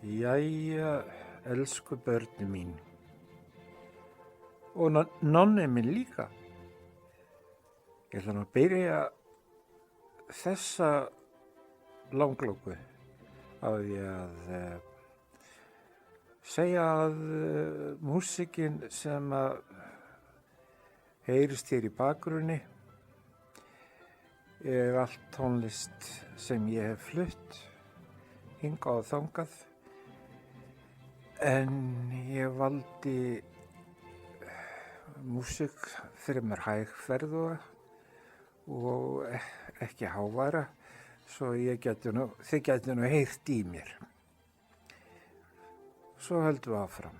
Jæja, elsku börnin mín. Og nonni minn líka. Ég ætla nú að byrja þessa langlóku á því að segja að músíkin sem að heyrist hér í bakgrunni er allt tónlist sem ég hef flutt hingað og þangað. En ég valdi músík fremur hægferðuga og ekki háværa, svo þið gætu nú heyrt í mér. Svo höldum við áfram.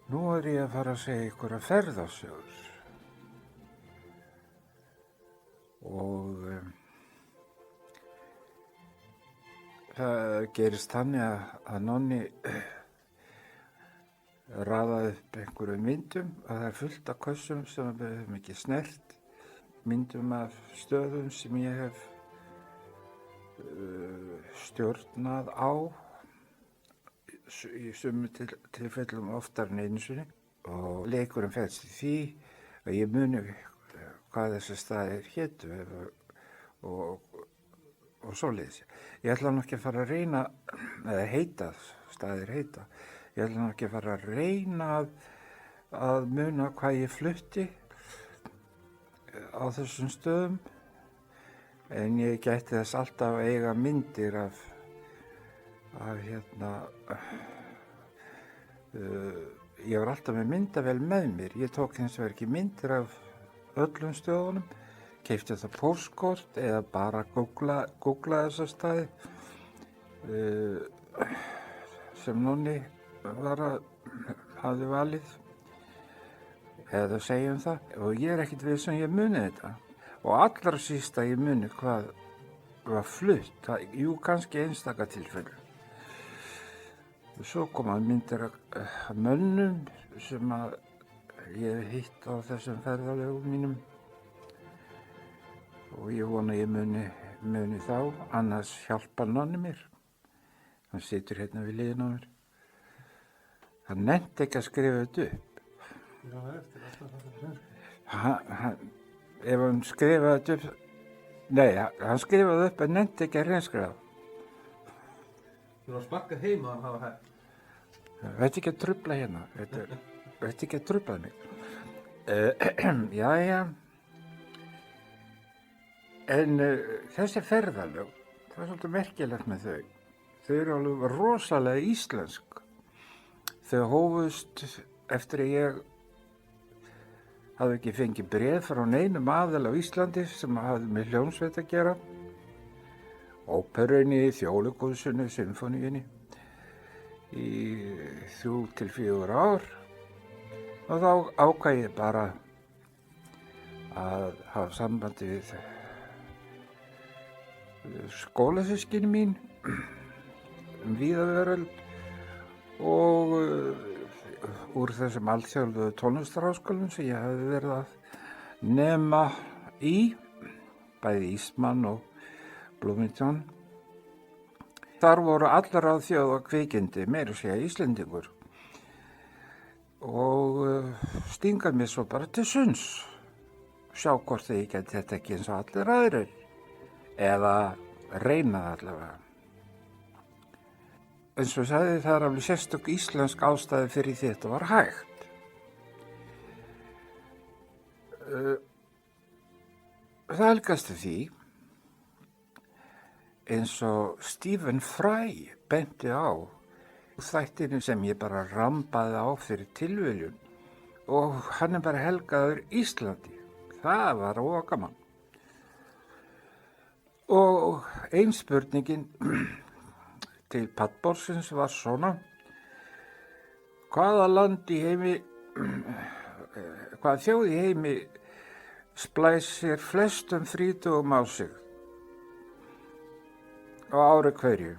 Nú er ég að fara að segja ykkur að ferðasögur. Og það gerist þannig að nonni raðaði upp einhverjum myndum, að það er fullt af kössum sem við höfum ekki snert, myndum af stöðum sem ég hef stjórnað á í sumum tilfellum oftar en einu sinni, og leikurinn felst í því að ég muni hvað þessi staðir hétu og svoleiðis. Ég ætla nú ekki að fara að reyna, eða staðir heita, ég ætla nú ekki að fara að reyna að muna hvað ég flutti á þessum stöðum, en ég gæti þess alltaf að eiga myndir af ég var alltaf með myndavél með mér. Ég tók hins vegar ekki myndir af öllum stöðunum, keypti það póstkort eða bara googla þessa staði sem nonni hafði valið, eða segjum það, og ég er ekkert viss sem ég muni þetta, og allra síst að ég muni hvað var flutt, kannski einstaka tilfellu. Svo koma myndir af mönnum sem að ég hef hitt á þessum ferðalögum mínum, og ég vona að ég muni þá, annars hjálpar nonni mér. Hann situr hérna við hliðina á mér. Hann nennti ekki að skrifa þetta upp. Já, eftir alltaf þetta hreinskrifa. Ef hann skrifaði þetta upp, nei, hann skrifaði upp en nennti ekki að hreinskrifa. Þú var sparkað heima að hafa hægt. Veit ekki að trufla hérna, veit ekki að trufla mig. Jæja. En þessi ferðalög, það er svolítið merkilegt með þau. Þau eru alveg rosalega íslensk. Þau hófust eftir að ég hafði ekki fengið bréf frá neinum aðila á Íslandi sem hafði með hljómsveit að gera. Óperunni, Þjóðleikhúsinu, symfóníunni í 3 til 4 ár. Og þá ákvað ég bara að hafa sambandi við skólasystkini mín víða veröld, og úr þessum alþjóðlegu tónlistarháskólum sem ég hafði verið að nema í, bæði Eastman og Bloomington. Þar voru allar að þjóða kvikindi, meira að segja Íslendingur, og stingað mér svo bara til sunds, sjá hvort ég geti þetta ekki eins og allir aðrir, eða reynað allavega. Eins og ég sagði, það er alveg sérstök íslensk ástæði fyrir því þetta var hægt. Það helgast því, eins og Stephen Fry benti á þættinu sem ég bara rambaði á fyrir tilviljun, og hann er bara helgaður Íslandi. Það var ógaman. Og ein spurningin til pallborðsins var svona: hvaða þjóð í heimi splæsir flestum frítugum á sig á ári hverju?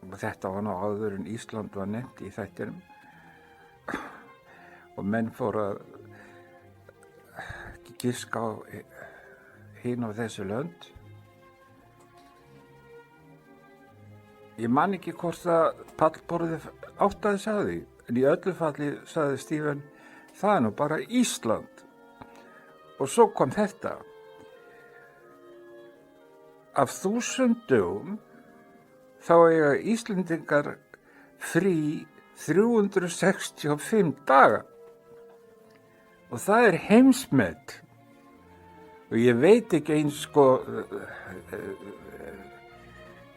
Og þetta var nú áður en Ísland var nefnt í þættinum, og menn fóru að giska á hin og þessi lönd. Ég man ekki hvort að pallborðið áttaði sagði, en í öllu falli sagði Stephen, það er nú bara Ísland. Og svo kom þetta. Af 1000 dögum þá eiga Íslendingar frí 365 daga. Og það er heimsmet. Og ég veit ekki eins sko,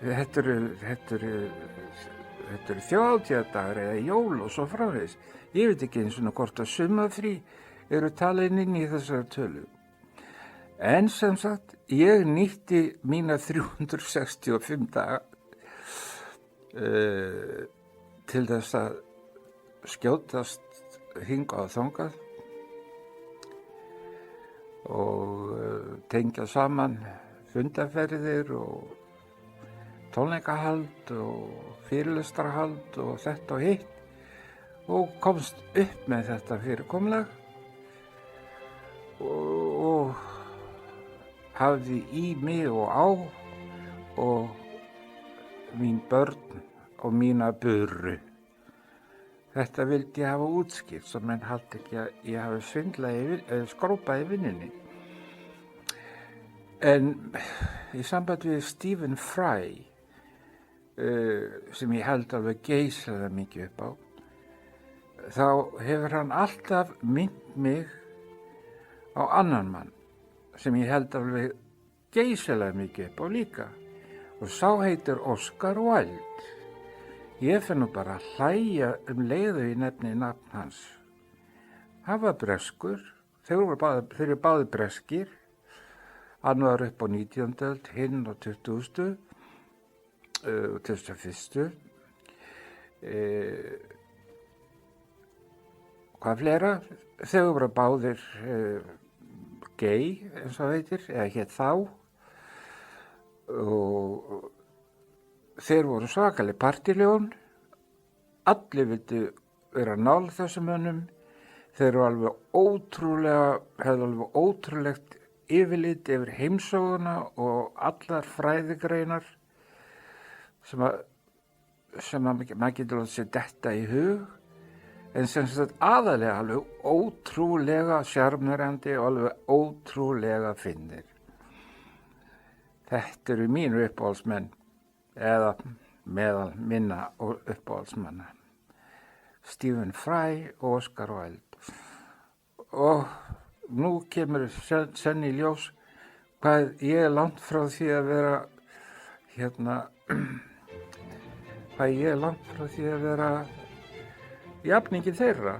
þetta eru þjóðhátíðardagar eða jól og svo framvegis. Ég veit ekki eins og hvort að sumarfrí eru talin inn í þessari tölu. En sem sagt, ég nýtti mína 365 daga til þess að skjótast hingað og þangað og tengja saman fundarferðir og tónleikahald og fyrirlestrahald og þetta og hitt og komst upp með þetta fyrirkomulag og hafði í mig og á og mín börn og mína burru. Þetta vildi ég hafa útskýrt svo menn haldi ekki að ég hafi svindlað skrópað í vinnunni. En í sambandi við Stephen Fry sem ég held alveg geysilega mikið upp á, þá hefur hann alltaf minnt mig á annan mann sem ég held alveg geysilega mikið upp á líka og sá heitir Oscar Wilde. Ég finn nú bara að hlæja leiðu í nafn hans. Hann var breskur, þeir eru báðir breskir, hann var upp á 19. öld, hinn á 20. og 21. Hvað fleira? Þeir voru báðir gay, eins og veitir, eða hétt þá. Og þeir voru svakaleg partiljón. Allir vildu vera nálægt þessum mönnum. Þeir eru hefðu alveg ótrúlegt yfirlit yfir heimsöguna og allar fræðigreinar sem maður getur látið sér detta í hug, en sem sagt aðalega alveg ótrúlega sjarmerandi og alveg ótrúlega fyndnir. Þetta eru mínu uppáhaldsmenn, eða meðal minna og uppáhaldsmanna. Stephen Fry og Oscar Wilde. Og nú kemur senn í ljós hvað ég er langt frá því að vera hvað ég er langt frá því að vera jafningi þeirra.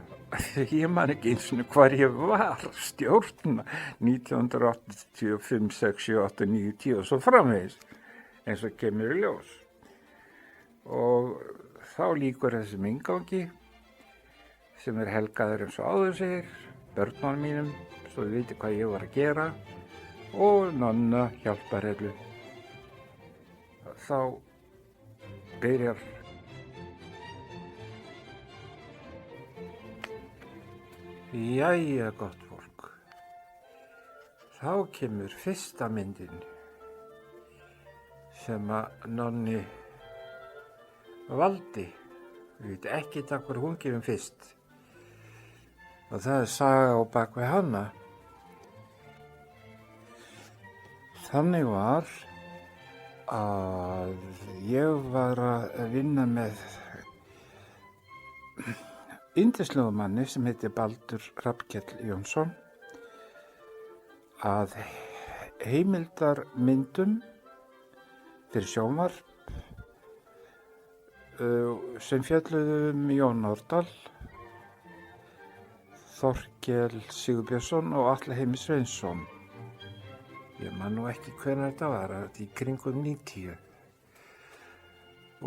Ég man ekki eins og hvar ég var stjórna 1985, 6, 7, 8, 9, 10 og svo framvegis eins og kemur í ljós. Og þá lýkur þessum inngangi sem er helgaður eins og áður segir, börnunum mínum, svo þau viti hvað ég var að gera og Nonna hjálparhellu. Þá byrjar Jæja, gott fólk. Þá kemur fyrsta myndin sem að Nonni valdi. Við veit ekki hver hún kemur fyrst. Og það er saga á bak við hana. Þannig var að ég var að vinna með yndislegu manni sem heitir Baldur Hrafnkell Jónsson að heimildarmyndum fyrir sjónvarp sem fjölluðu Jón Árdal, Þorkel Sigurbjörnsson og Atli Heimir Sveinsson. Ég man nú ekki hvenær þetta var, í kringum 90.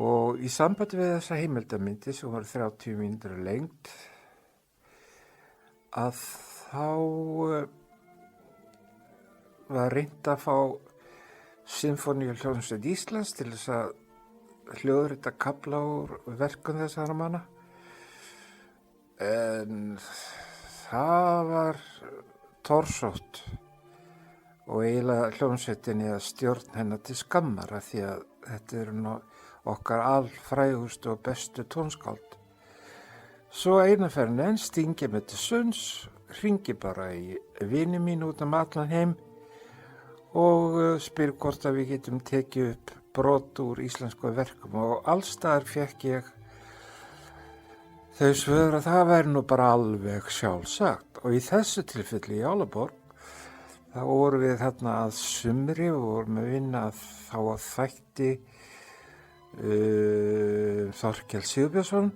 Og í sambandi við þessa heimildarmyndi sem voru 30 mínútur lengt, að þá var reynt að fá Sinfóníuhljómsveit Íslands til þess að hljóðrita kafla úr verkum þessara manna. En það var torsótt og eiginlega hljómsveitinni að stjórn hennar til skammar af því að þetta eru nú okkar allfrægustu og bestu tónskáld. Svo eina ferðin enn stingi mig til sunds, hringi bara í vini mín út allan heim og spyr hvort að við getum tekið upp brot úr íslensku verkum og allstaðar fekk ég þau svör að það væri nú bara alveg sjálfsagt. Og í þessu tilfelli í Álaborg þá vorum við þarna að sumri og vorum að vinna þá að þætti Þorkell Sigurbjörnsson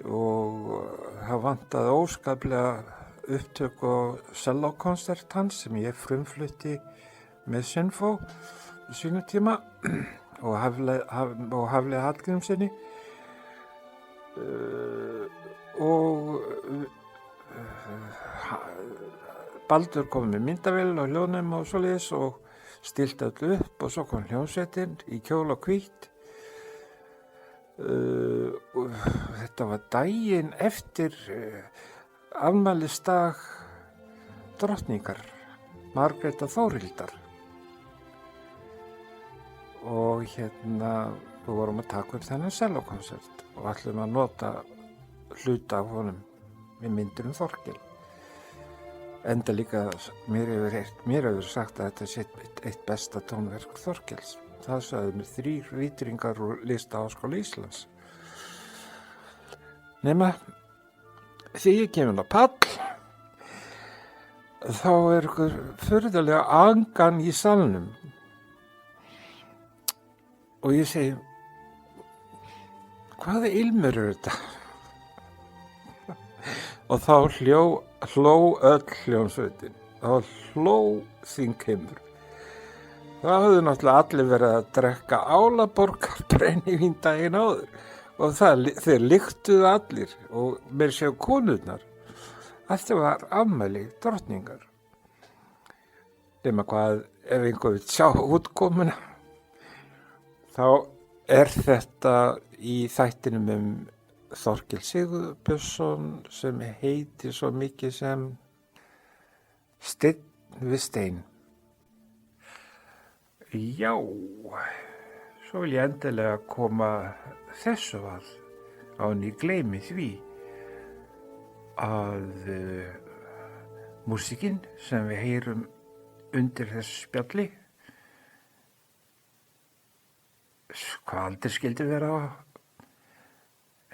og það vantaði óskaplega upptök og sellókonsert hans sem ég frumflutti með Sinfó á sínu tíma og Hafleið Hallgrímssyni og Baldur kom með myndavél og hljóðnema og svoleiðis og stilti öllu upp og svo kom hljómsveitin í kjól og hvítt. Þetta var daginn eftir afmælisdag drottningar, Margrétar Þórhildar. Og við vorum að taka upp þennan sellókonsert og ætlum að nota hluta af honum með myndir Þorkel. Enda líka mér hefur sagt að þetta sé eitt besta tónverk Þorkels. Það sagði mér 3 rítringar úr Listaháskóla Íslands. Nema, þegar ég kemur á pall, þá einhver furðulega angan í salnum. Og ég segi, hvaða ilmur þetta? Og þá hló öll hljómsveitin. Þá hló þingheimur. Það höfðu náttúrulega allir verið að drekka Álaborgar brennivín daginn áður og þeir lyktuðu allir og meira séu konurnar. Þetta var afmæli drottningar. Nema hvað, ef einhver vill sjá útkomuna, þá þetta í þættinum Þorkell Sigurbjörnsson sem heitir svo mikið sem Steinn við stein. Já, svo vil ég endilega koma þessu að án ég gleymi því að músíkin sem við heyrum undir þessu spjalli, hvað aldrei skildi vera á,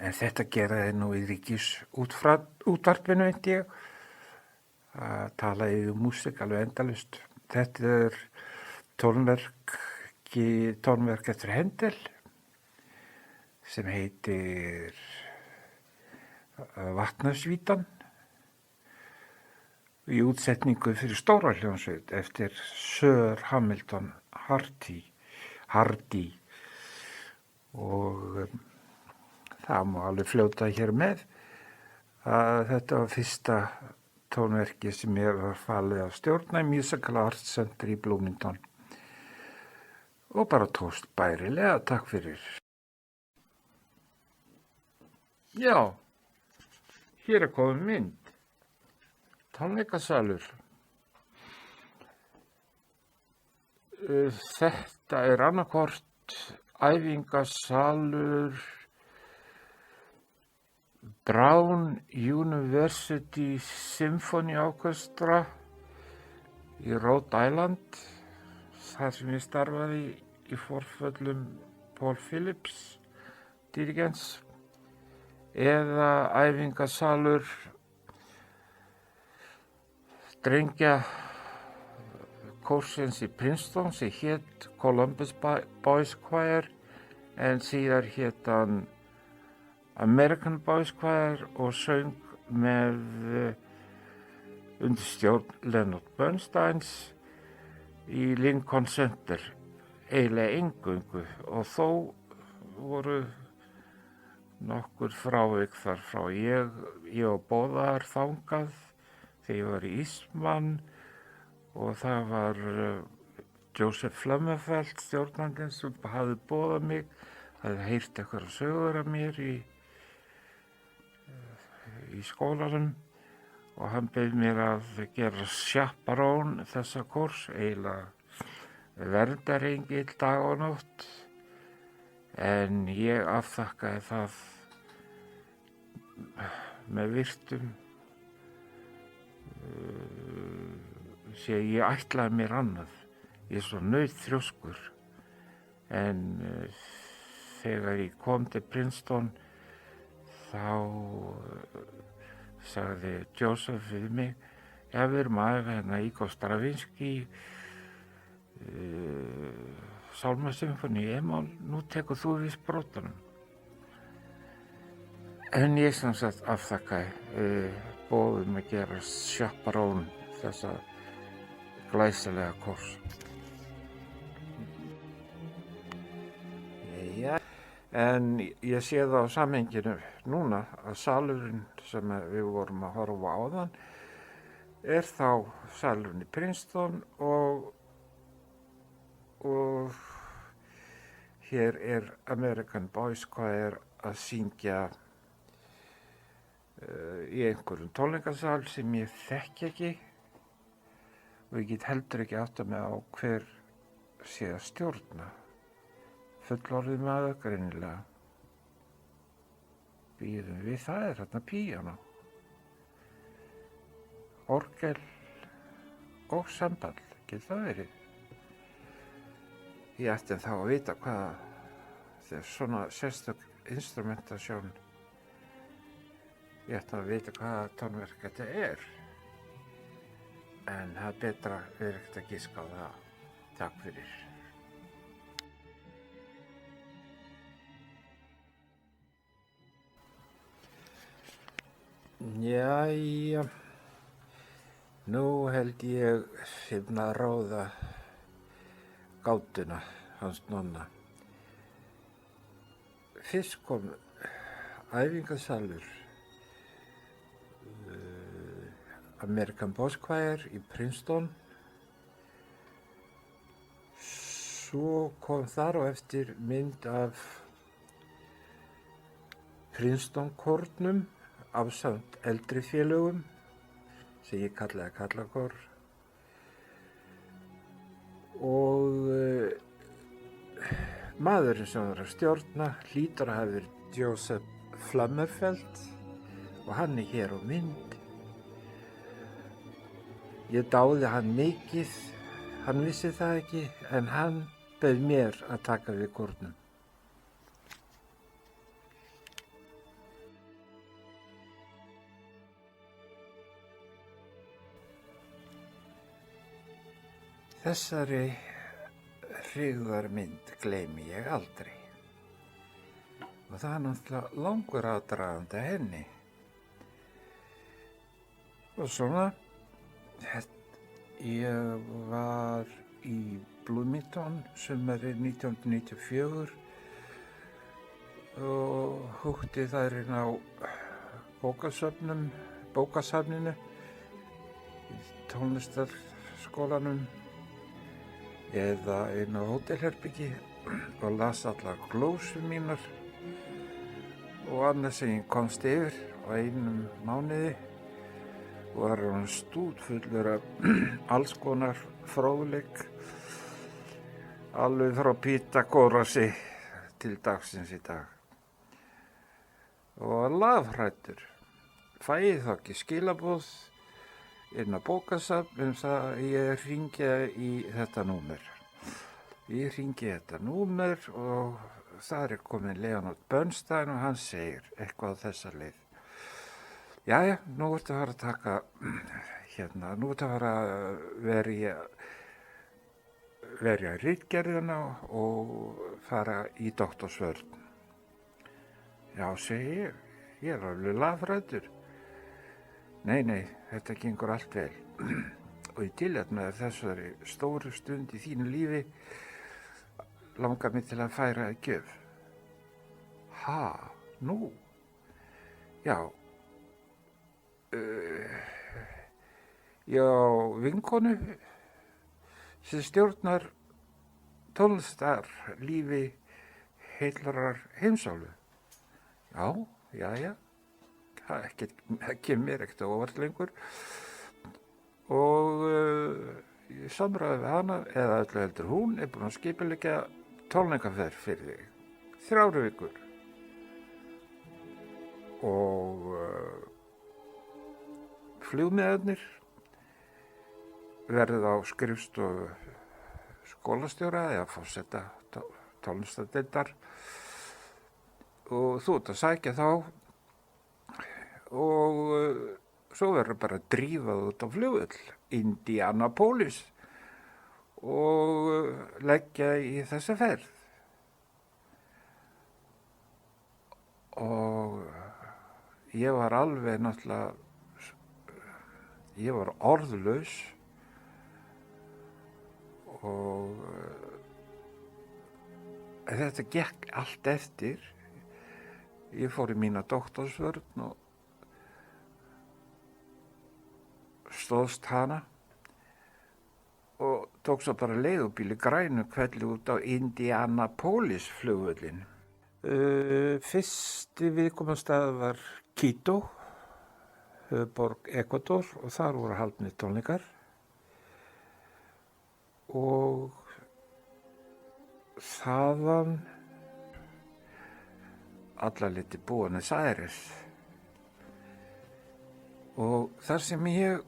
en þetta geraði nú í Ríkisútvarpinu, veit ég, að tala yfir músík alveg endalaust. Þetta tónverk eftir Händel sem heitir Vatnarsvítan í útsetningu fyrir stóra hljómsveit eftir Sir Hamilton Hardy og það má alveg fljóta hér með að þetta var fyrsta tónverki sem ég var falið að stjórna í Musical Arts Center í Bloomington og bara tókst bærilega, takk fyrir. Já, hér komin mynd, tónleikasalur. Þetta annarkvort æfingasalur Brown University Symphony Orchestra í Rhode Island, þar sem ég starfaði í forföllum Paul Phillips, dirigents, eða æfingasalur drengja kórsins í Princeton sem hét Columbus Boys Choir en síðar hét hann American Boys Choir og söng með undir stjórn Leonard Bernsteins í Lincoln Center, eiginlega eingöngu og þó voru nokkur frávik þar frá. Ég og boðaðar þangað þegar ég var í Eastman og það var Joseph Flammerfeld, stjórnandinn, sem hafði boðað mig, hafði heyrt eitthvað sögur af mér í skólanum og hann bauð mér að gera chaperón þessa kurs, eiginlega verndarengill dag og nótt En ég afþakkaði það með virtum sé ég ætlaði mér annað. Ég er svo nautþrjóskur. En þegar ég kom til Princeton þá sagði Joseph við mig, já, við erum að æfa hérna Igor Stravinsky Sálmasymfóníu í e-mál, nú tekur þú við brotunum. En ég sem sagt afþakkaði boðum að gera chaperón þessa glæsilega kors. Já, en ég sé það á samhenginu núna að salurinn sem við vorum að horfa á áðan er þá salurinn í Princeton og hér er American Boys Choir að syngja í einhverjum tónleikasal sem ég þekki ekki og ég get heldur ekki átta mig á hver sé að stjórna. Fullorðið maður greinilega. Bíðum við, það er þarna píanó, orgel og samball, getur það verið? Ég ætti þá að vita hvað þegar svona sérstök instrumentasjón, ég ætti að vita hvaða tónverk þetta er. En það er betra verið ekkert að giska á það. Takk fyrir. Jæja, nú held ég finna að ráða gátuna hans Nonna. Fyrst kom æfingasalur American Boys Choir í Princeton. Svo kom þar á eftir mynd af Princeton-kórnum ásamt eldri félögum sem ég kallaði kallakór. Og maðurinn sem var að stjórna hlýtur að hafa verið Joseph Flammerfeld og hann er hér á mynd. Ég dáði hann mikið, hann vissi það ekki, en hann bauð mér að taka við kórnum. Þessari hryggðarmynd gleymi ég aldrei. Og það er náttúrulega langur aðdragandi að henni. Og svona, ég var í Bloomington sumarið 1994 og húkti þar inn á bókasafninu í tónlistarskólanum eða inn á hótelherbyggi og las allar glósur mínar og annað sem ég komst yfir á einum mánuði og var hann stútfullur af alls konar fróðleik, alveg frá Pítagórasi til dagsins í dag. Og lafhræddur, fæ ég þá ekki skilaboð inn á bókasafn það ég hringi í þetta númer. Ég hringi í þetta númer og þar er komin Leonard Bernstein og hann segir eitthvað á þessa leið. Jæja, nú ertu að fara að taka, nú ertu að fara að verja ritgerðina og fara í doktorsvörn. Já, segi ég er alveg lafræddur. Nei, þetta gengur allt vel. Og í tilefni með þessari stóru stund í þínu lífi langar mig til að færa að gjöf. Ha, nú? Já. Ég á vinkonu sem stjórnar tónlistarlífi heillar heimsálu. Já. Það kemur mér ekkert á óvart lengur og ég samræði við hana eða öllu heldur hún er búin að skipuleggja tónleikaferð fyrir þig 3 vikur og flugmiðarnir verið á skrifstofu skólastjóra eða forseta tónlistadeildar og þú ert að sækja þá og svo verður bara drífað út á flugvöll Indianapolis og leggja í þessa ferð. Og ég var alveg náttúrulega, ég var orðlaus og þetta gekk allt eftir. Ég fór í mína doktorsvörn og stóðst hana og tók svo bara leigubíl í grænu hvelli út á Indianapolis flugvöllin. Fyrsti viðkomastað var Quito, höfuðborg Ekvador, og þar voru haldnir tónleikar og þaðan alla liti Buenos Aires. Og þar sem ég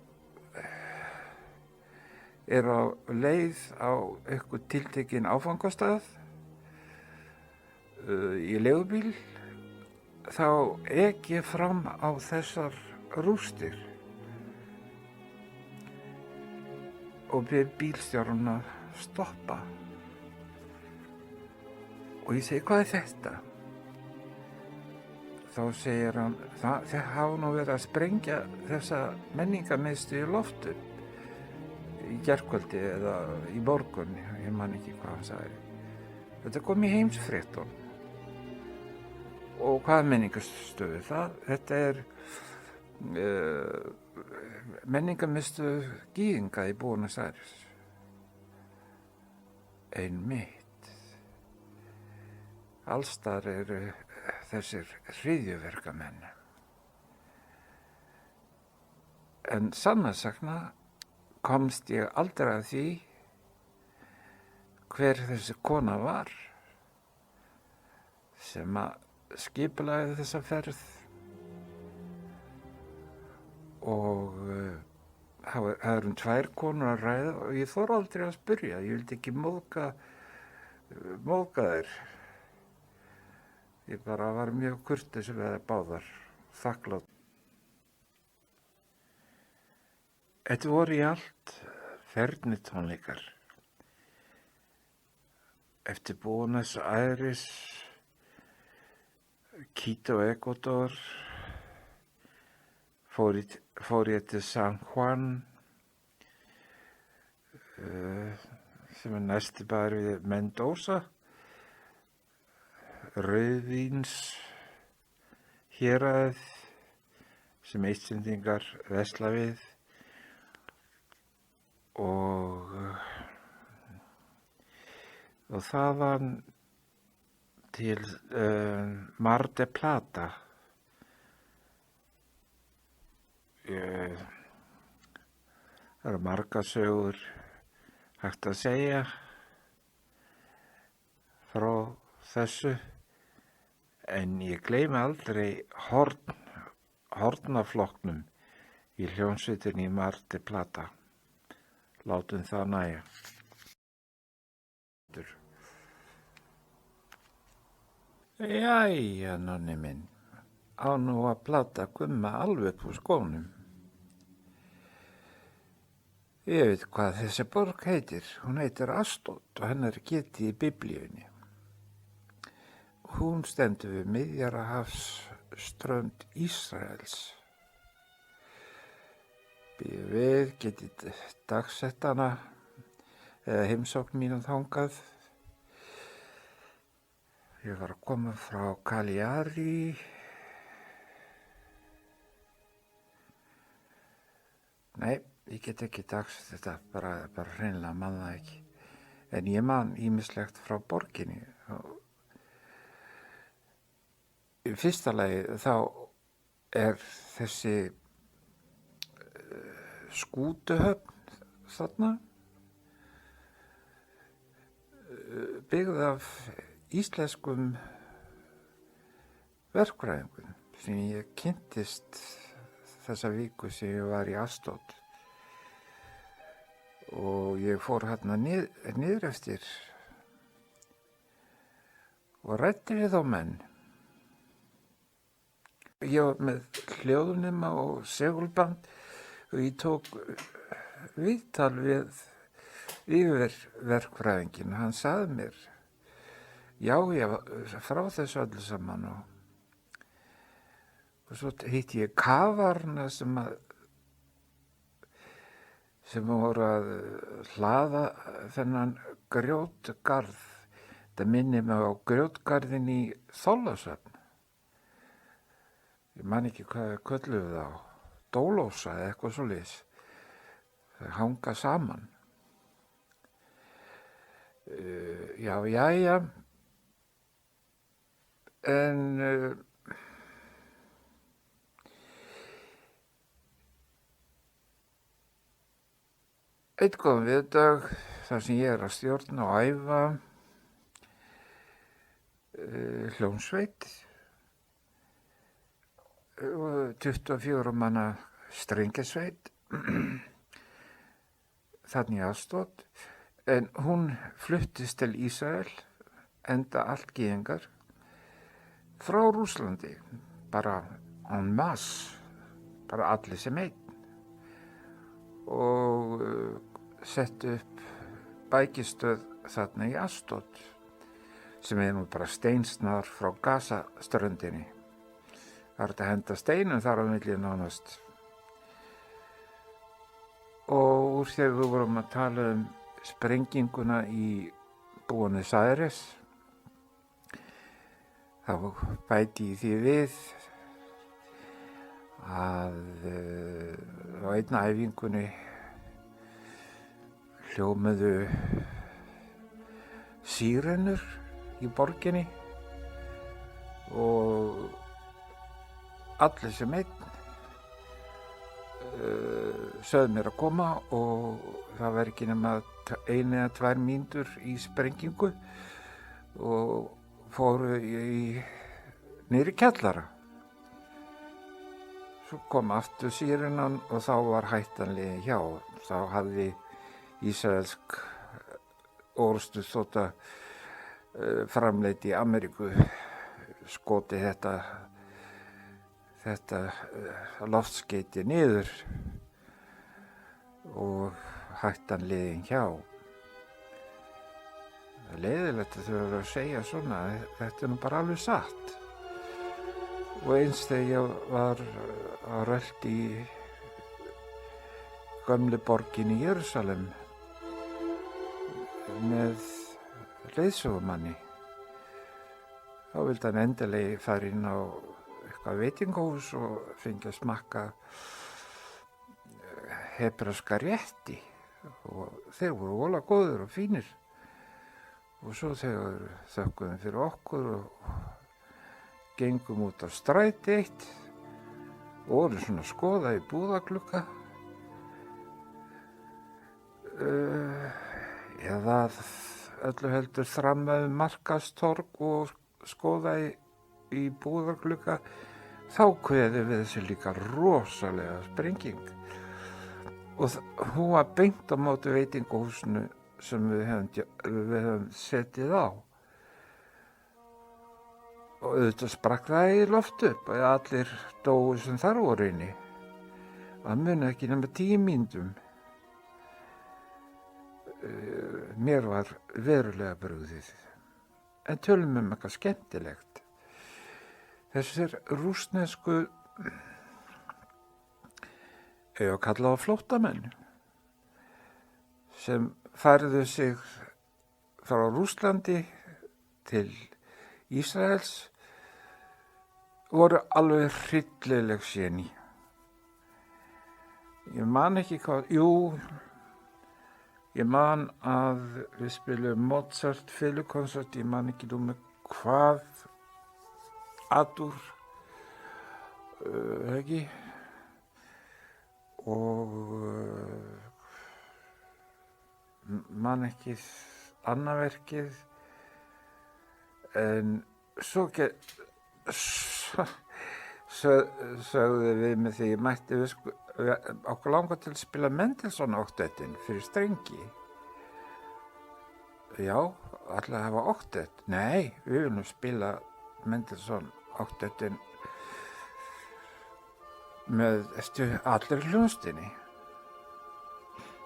er á leið á eitthvað tiltekinn áfangastað í leigubíl, þá ek ég fram á þessar rústir og bið bílstjórann að stoppa. Og ég segi, hvað er þetta? Þá segir hann, það hafa nú verið að sprengja þessa menningarmiðstöð í loftu í gærkvöldi eða í morgun, ég man ekki hvað hann sagði. Þetta kom í heimsfréttum. Og hvað er menningarstöð? Þetta er menningarmiðstöð gyðinga í Buenos Aires. Einmitt. Allstar eru þessir hryðjuverkamenn. En sannarsagna komst ég aldrei að því hver þessi kona var sem að skipulagði þessa ferð og það eru 2 konur að ræða og ég þori aldrei að spyrja, ég vildi ekki móðga þær. Ég bara var mjög kurteis við það báðar, þakklát. Þetta voru í allt fernitónleikar eftir Buenos Aires, Quito, Ekvador, fór ég til San Juan, sem er næsti bær við Mendoza, rauðvíns héraðið sem Íslendingar versla við og þaðan til Mar del Plata. Það eru margar sögur hægt að segja frá þessu, en ég gleymi aldrei hornaflokknum í hljómsveitinni í Mar del Plata. Látum það nægja. Jæja, Nonni minn, á nú að plata Gumma alveg upp úr skónum. Ég veit hvað þessi borg heitir. Hún heitir Asdod og hennar getið í Biblíunni. Hún stendur við Miðjarðarhafsströnd Ísraels. Býðu við, getið dagsett hana eða heimsókn mínum þangað. Ég var að koma frá Cagliari. Nei, ég get ekki dagsett þetta, bara hreinlega man það ekki. En ég man ýmislegt frá borginni. Í fyrsta lagi þá er þessi skútuhöfn þarna byggð af íslenskum verkfræðingur sem ég kynntist þessa viku sem ég var í Astótt og ég fór hérna niður eftir og ræddi við þá menn. Ég var með hljóðnema og segulband og ég tók viðtal við yfirverkfræðinginn. Hann sagði mér, já, ég var frá þessu öllu saman og svo hitti ég kafarna sem voru að hlaða þennan grjótgarð. Það minnir mig á grjótgarðin í Þorlákshöfn. Ég man ekki hvað kölluðu þá, Dólósa eða eitthvað svoleiðis. Þau hanga saman. Jæja, en einn góðan viðdag þar sem ég að stjórna og æfa hljómsveit, 24 manna strengjasveit, þannig Astótt, en hún fluttist til Ísrael, enda allt gyðingar, frá Rússlandi, bara en masse, bara allir sem einn, og sett upp bækistöð þarna í Astótt, sem nú bara steinsnar frá Gaza-ströndinni. Það er að henda steinum þar á milli nánast. Og úr þegar við vorum að tala sprenginguna í Buenos Aires, þá bæti ég því við að á einna æfingunni hljómuðu sírenur í borginni og allir sem einn sögðu mér að koma og það var ekki nema 1 eða 2 mínútur í sprengingu og fóru niður í kjallara. Svo kom aftur sírenan og þá var hættan liðin hjá. Þá hafði ísraelsk orrustuþota framleitt í Ameríku skotið þetta loftskeyti niður og hættan liðin hjá. Það er leiðilegt að þau eru að segja svona, þetta nú bara alveg satt. Og eins þegar ég var að rölt í gömlu borginni í Jerúsalem með leiðsögumanni, þá vildi hann endilega fara inn á eitthvað veitingahús og fengi að smakka hebreska rétti og þeir voru voðalega góðir og fínir og svo þegar þökkuðum fyrir okkur og gengum út á stræti eitt og vorum svona að skoða í búðaglugga eða öllu heldur þrammaði Markastorg og skoða í búðaglugga, þá kveði við þessi líka rosalega sprenging og hún var beint á móti veitingahúsinu sem við höfum setið á og auðvitað sprakk það í loft upp og allir dóu sem þar voru inni. Það muni ekki nema 10 mínútum. Mér var verulega brugðið. En tölum eitthvað skemmtilegt. Þessir rússnesku að kalla á flóttamenn sem færðu sig frá Rússlandi til Ísraels voru alveg hryllileg séni. Ég man ekki hvað, ég man að við spilum Mozart fiðlukonsert, ég man ekki með hvað, Adur, ekki, og man ekki annað verkið, en svo sögðu við mig því ég mætti okkur langar til að spila Mendelssohn oktettinn fyrir strengi. Já, allir hafa oktett. Nei, við viljum spila Mendelssohn oktettinn með allir hljónstinni.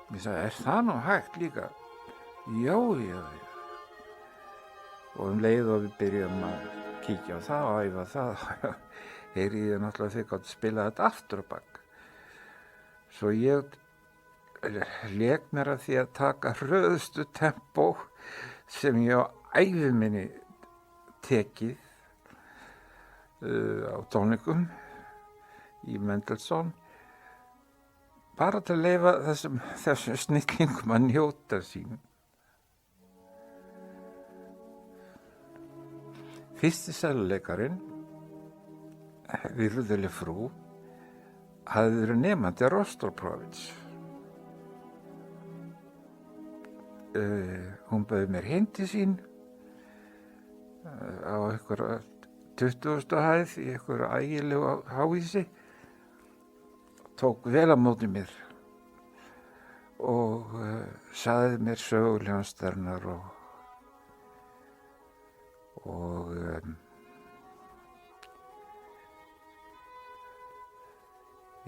Ég sagði, það nú hægt líka? Já. Og leið og við byrjum að kíkja á það og æfa það. Heyri ég náttúrulega þig að spila þetta aftur á bak. Svo ég lék mér að því að taka hröðustu tempó sem ég á ævi minni tekið á tónleikum í Mendelssohn, bara til að leyfa þessum snillingum að njóta sín. Fyrsti seljuleikarinn, virðuleg frú, hafði verið nemandi Rostroprovits. Hún bauð mér heim til sín á einhverja 20. hæð í einhverju ægilegu háhýsi, tók vel á móti mér og sagði mér sögu hljómsveitarinnar og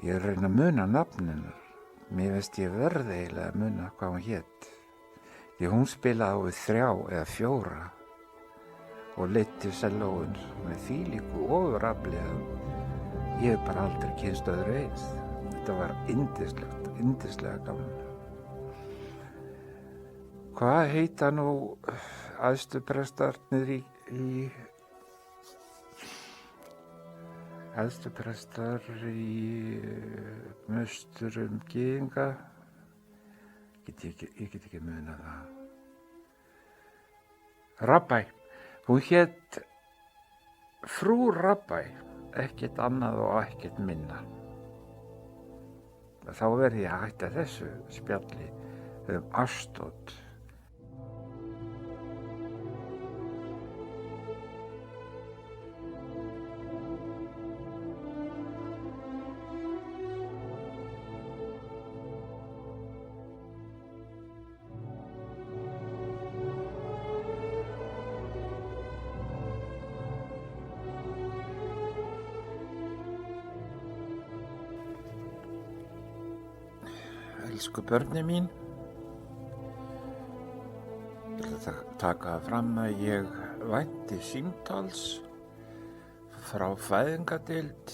ég reyna að muna nafninu. Mér veist ég verði eiginlega að muna hvað hún hét. Því hún spilaði á við 3 eða 4 og leiddi sellóin með þvílíku ofurafli að ég hef bara aldrei kynnst öðru eins. Þetta var yndislega gaman. Hvað heita nú æðstuprestarnir æðstuprestar í musturum gyðinga? Ég get ekki muna það. Rabbi. Hún hét frú Rabbi, ekkert annað og ekkert minna. Þá verði ég að hætta þessu spjalli Astót. Elsku börni mín, ég ætla að taka fram að ég vænti símtals frá fæðingardeild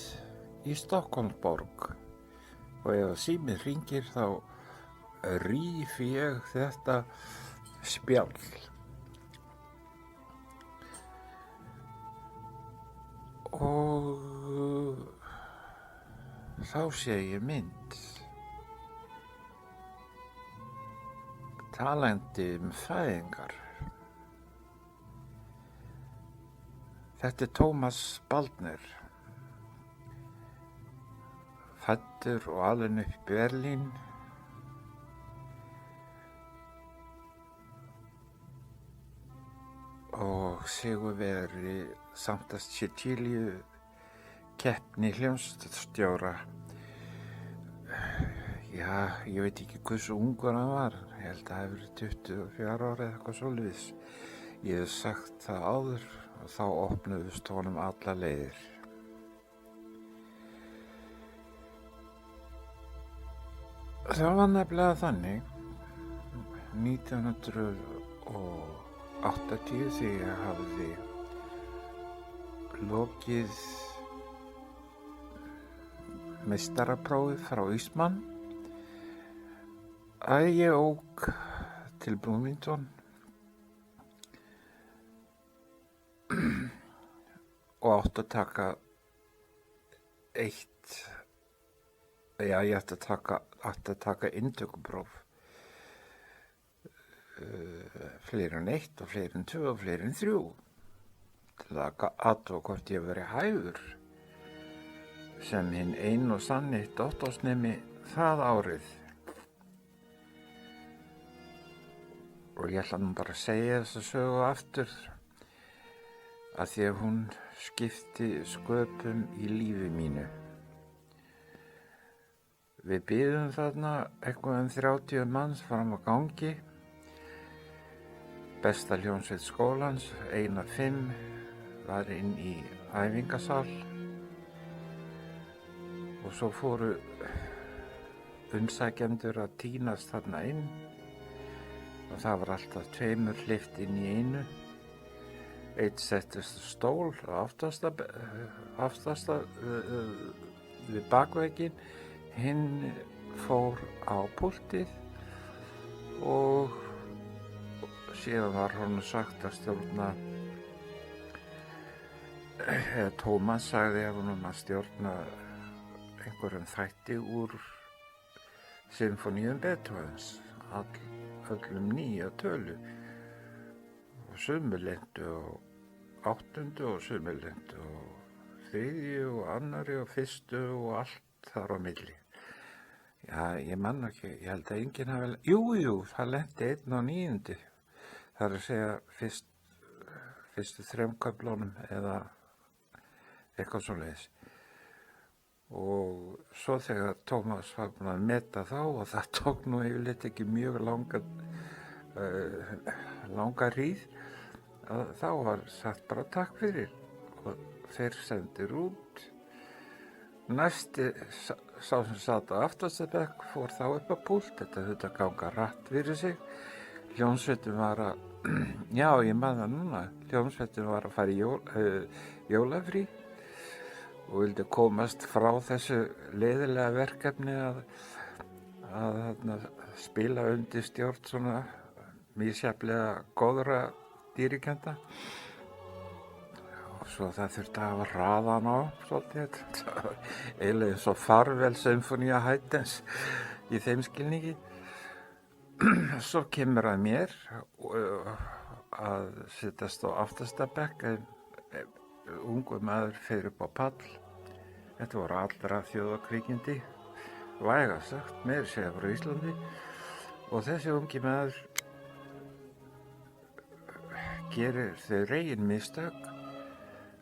í Stokkhólmsborg og ef síminn hringir þá ríf ég þetta spjall. Og þá sé ég mynd. Talandi fæðingar. Þetta Tómas Baldner, fæddur og alinn upp í Berlín. Og sigurvegari Santa Cecilia keppni hljómsveitastjóra. Já, ég veit ekki hversu ungur hann var. Ég held að það hefði verið 24 ára eða eitthvað svoleiðis. Ég hef sagt það áður og þá opnuðust honum alla leiðir. Það var nefnilega þannig 1980 þegar ég hafði lokið meistaraprófið frá Ísmann að ég ók til Bloomington og átti að taka ég átti að taka inntökupróf fleiri en 1 og fleiri en 2 og fleiri en 3 til að athuga hvort ég veri hæfur sem hinn ein og sanni doktorsnemi það árið. Og ég ætla nú bara að segja þessa sögu aftur að því að hún skipti sköpum í lífi mínu. Við biðum þarna eitthvað 30 manns fram á gangi. Besta hljómsveit skólans, 1 af 5, var inn í æfingasal og svo fóru umsækjendur að tínast þarna inn og það var alltaf 2 hleypt inn í einu. Einn settist stól á aftasta við bakvegginn, hinn fór á púltið og síðan var honum sagt að stjórna, eða Tómas sagði honum að stjórna einhverjum þætti úr sinfoníum Beethovens, öllum 9 tölu, og sumulendu og 8. og sumulendu og 3. og 2. og 1. og allt þar á milli. Já, ég man ekki, ég held að enginn hafi, jú, það lenti 1 á 9. Það er að segja fyrstu 3 köflunum eða eitthvað svoleiðis. Og svo þegar Tómas var búinn að meta þá, og það tók nú yfirleitt ekki mjög langa hríð, þá var sagt bara takk fyrir og þeir sendir út. Næsti sá sem satt á aftasta bekk fór þá upp á púlt, þetta ganga rætt fyrir sig. Hljómsveitin var að, já ég man það núna, hljómsveitin var að fara í jólafrí og vildi komast frá þessu leiðilega verkefni að spila undir stjórn svona misjafnlega góðra dýrikenda. Og svo það þurfti að hafa hraðan á svolítið, eiginlega eins og Farvel Sinfonía Haydns í þeim skilningi. Svo kemur að mér að sittast á aftasta bekk, ungur maður fer upp á pall. Þetta voru allra þjóðarkvikindi, vægast sagt, meira segja frá Íslandi, og þessi ungi maður gerir þau reygin mistök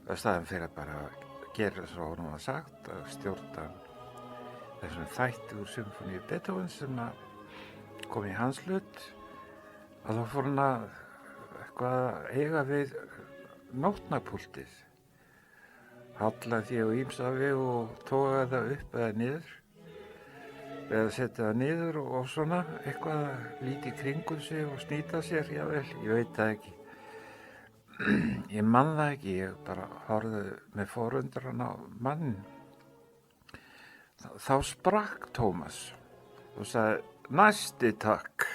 að staðan fyrir að bara gera svo honum var sagt, að stjórna þessum þætti úr Sinfoníu Beethovens sem að kom í hans hlut, að þá fór hann að eitthvað eiga við nótnapúltið, hallaði því á ýmsa vegu og togaði það upp eða niður, eða setja það niður og svona eitthvað lítið kringum sig og snýta sér, jável, ég veit það ekki. Ég man það ekki, ég bara horfði með forundran á mann. Þá sprakk Tómas og sagði, næsti takk.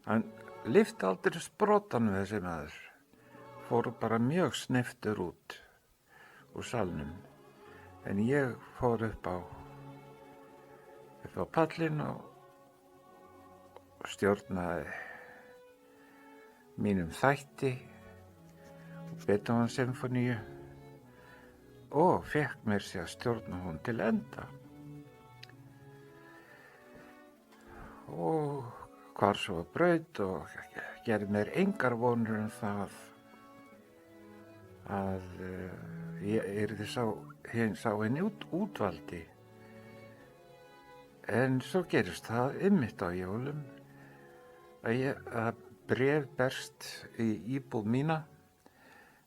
Hann lyfti aldrei sprotanum þessi maður, fór bara mjög sneyptur út úr salnum. En ég fór upp á pallinn og stjórnaði mínum þætti, Beethovens Sinfoníu, og fekk mér sér að stjórna hún til enda. Og hvar svo braut og gerði mér engar vonur það að ég yrði sá henni útvaldi. En svo gerist það einmitt á jólum að bréf berst í íbúð mína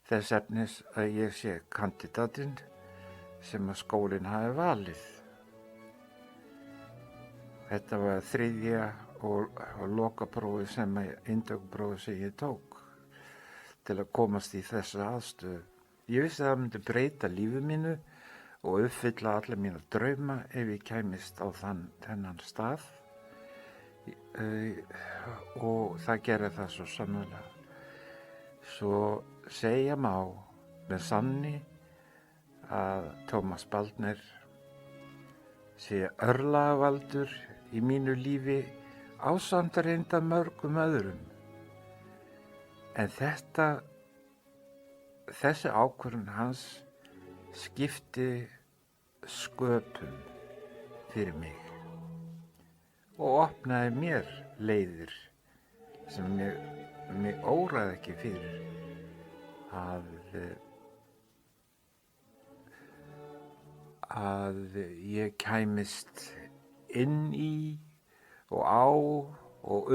þess efnis að ég sé kandidatinn sem að skólinn hafi valið. Þetta var 3. og lokaprófið inntökuprófið sem ég tók til að komast í þessa aðstöðu. Ég vissi að það myndi breyta lífi mínu og uppfylla alla mína drauma ef ég kæmist á þennan stað, og það gerði það svo sannarlega. Svo segja má með sanni að Tómas Baldner sé örlagavaldur í mínu lífi ásamt reynda mörgum öðrum. En þessi ákvörðun hans skipti sköpum fyrir mig og opnaði mér leiðir sem mig óraði ekki fyrir að ég kæmist inn í og á og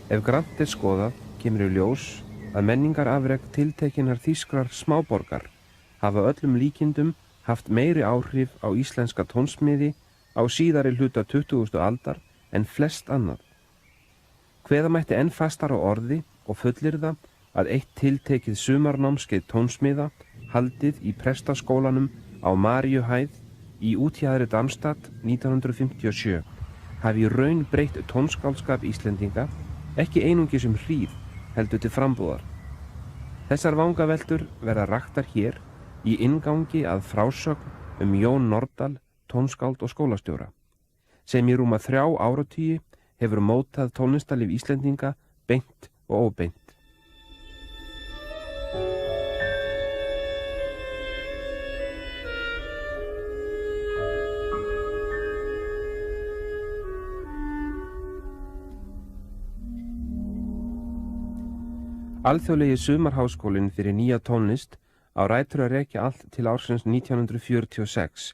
Ef grannt skoðað kemur í ljós að menningarafrek tiltekinnar þýskrar smáborgar hafa öllum líkindum haft meiri áhrif á íslenska tónsmiði á síðari hluta 20. aldar en flest annað. Kveða mætti enn fastar á orði og fullyrða að eitt tiltekið sumarnámskeið tónsmiða haldið í prestaskólanum á Maríuhæð í útjaðri Darmstadt 1957 hafi í raun breytt tónskáldskap Íslendinga ekki einungis hríð heldur til frambúðar. Þessar vangaveltur verða raktar hér í inngangi að frásögn Jón Nordal, tónskáld og skólastjóra, sem í rúma 3 áratugi hefur mótað tónlistarlíf Íslendinga beint og óbeint. Alþjóðlegi sumarháskólinn fyrir nýja tónlist á rætur að rekja allt til ársins 1946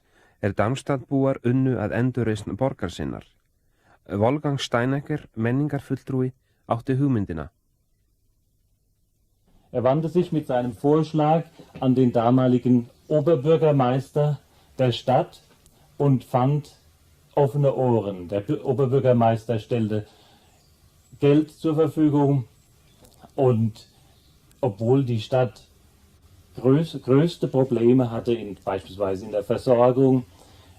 Darmstadtbúar unnu að endurreisn borgar sinnar. Wolfgang Steinecker, menningarfulltrúi, átti hugmyndina. Wandte sich mit seinem Vorschlag an den damaligen Oberbürgermeister der Stadt und fand offene Ohren. Der Oberbürgermeister stellte Geld zur Verfügung. Und obwohl die Stadt größte Probleme hatte, beispielsweise in der Versorgung,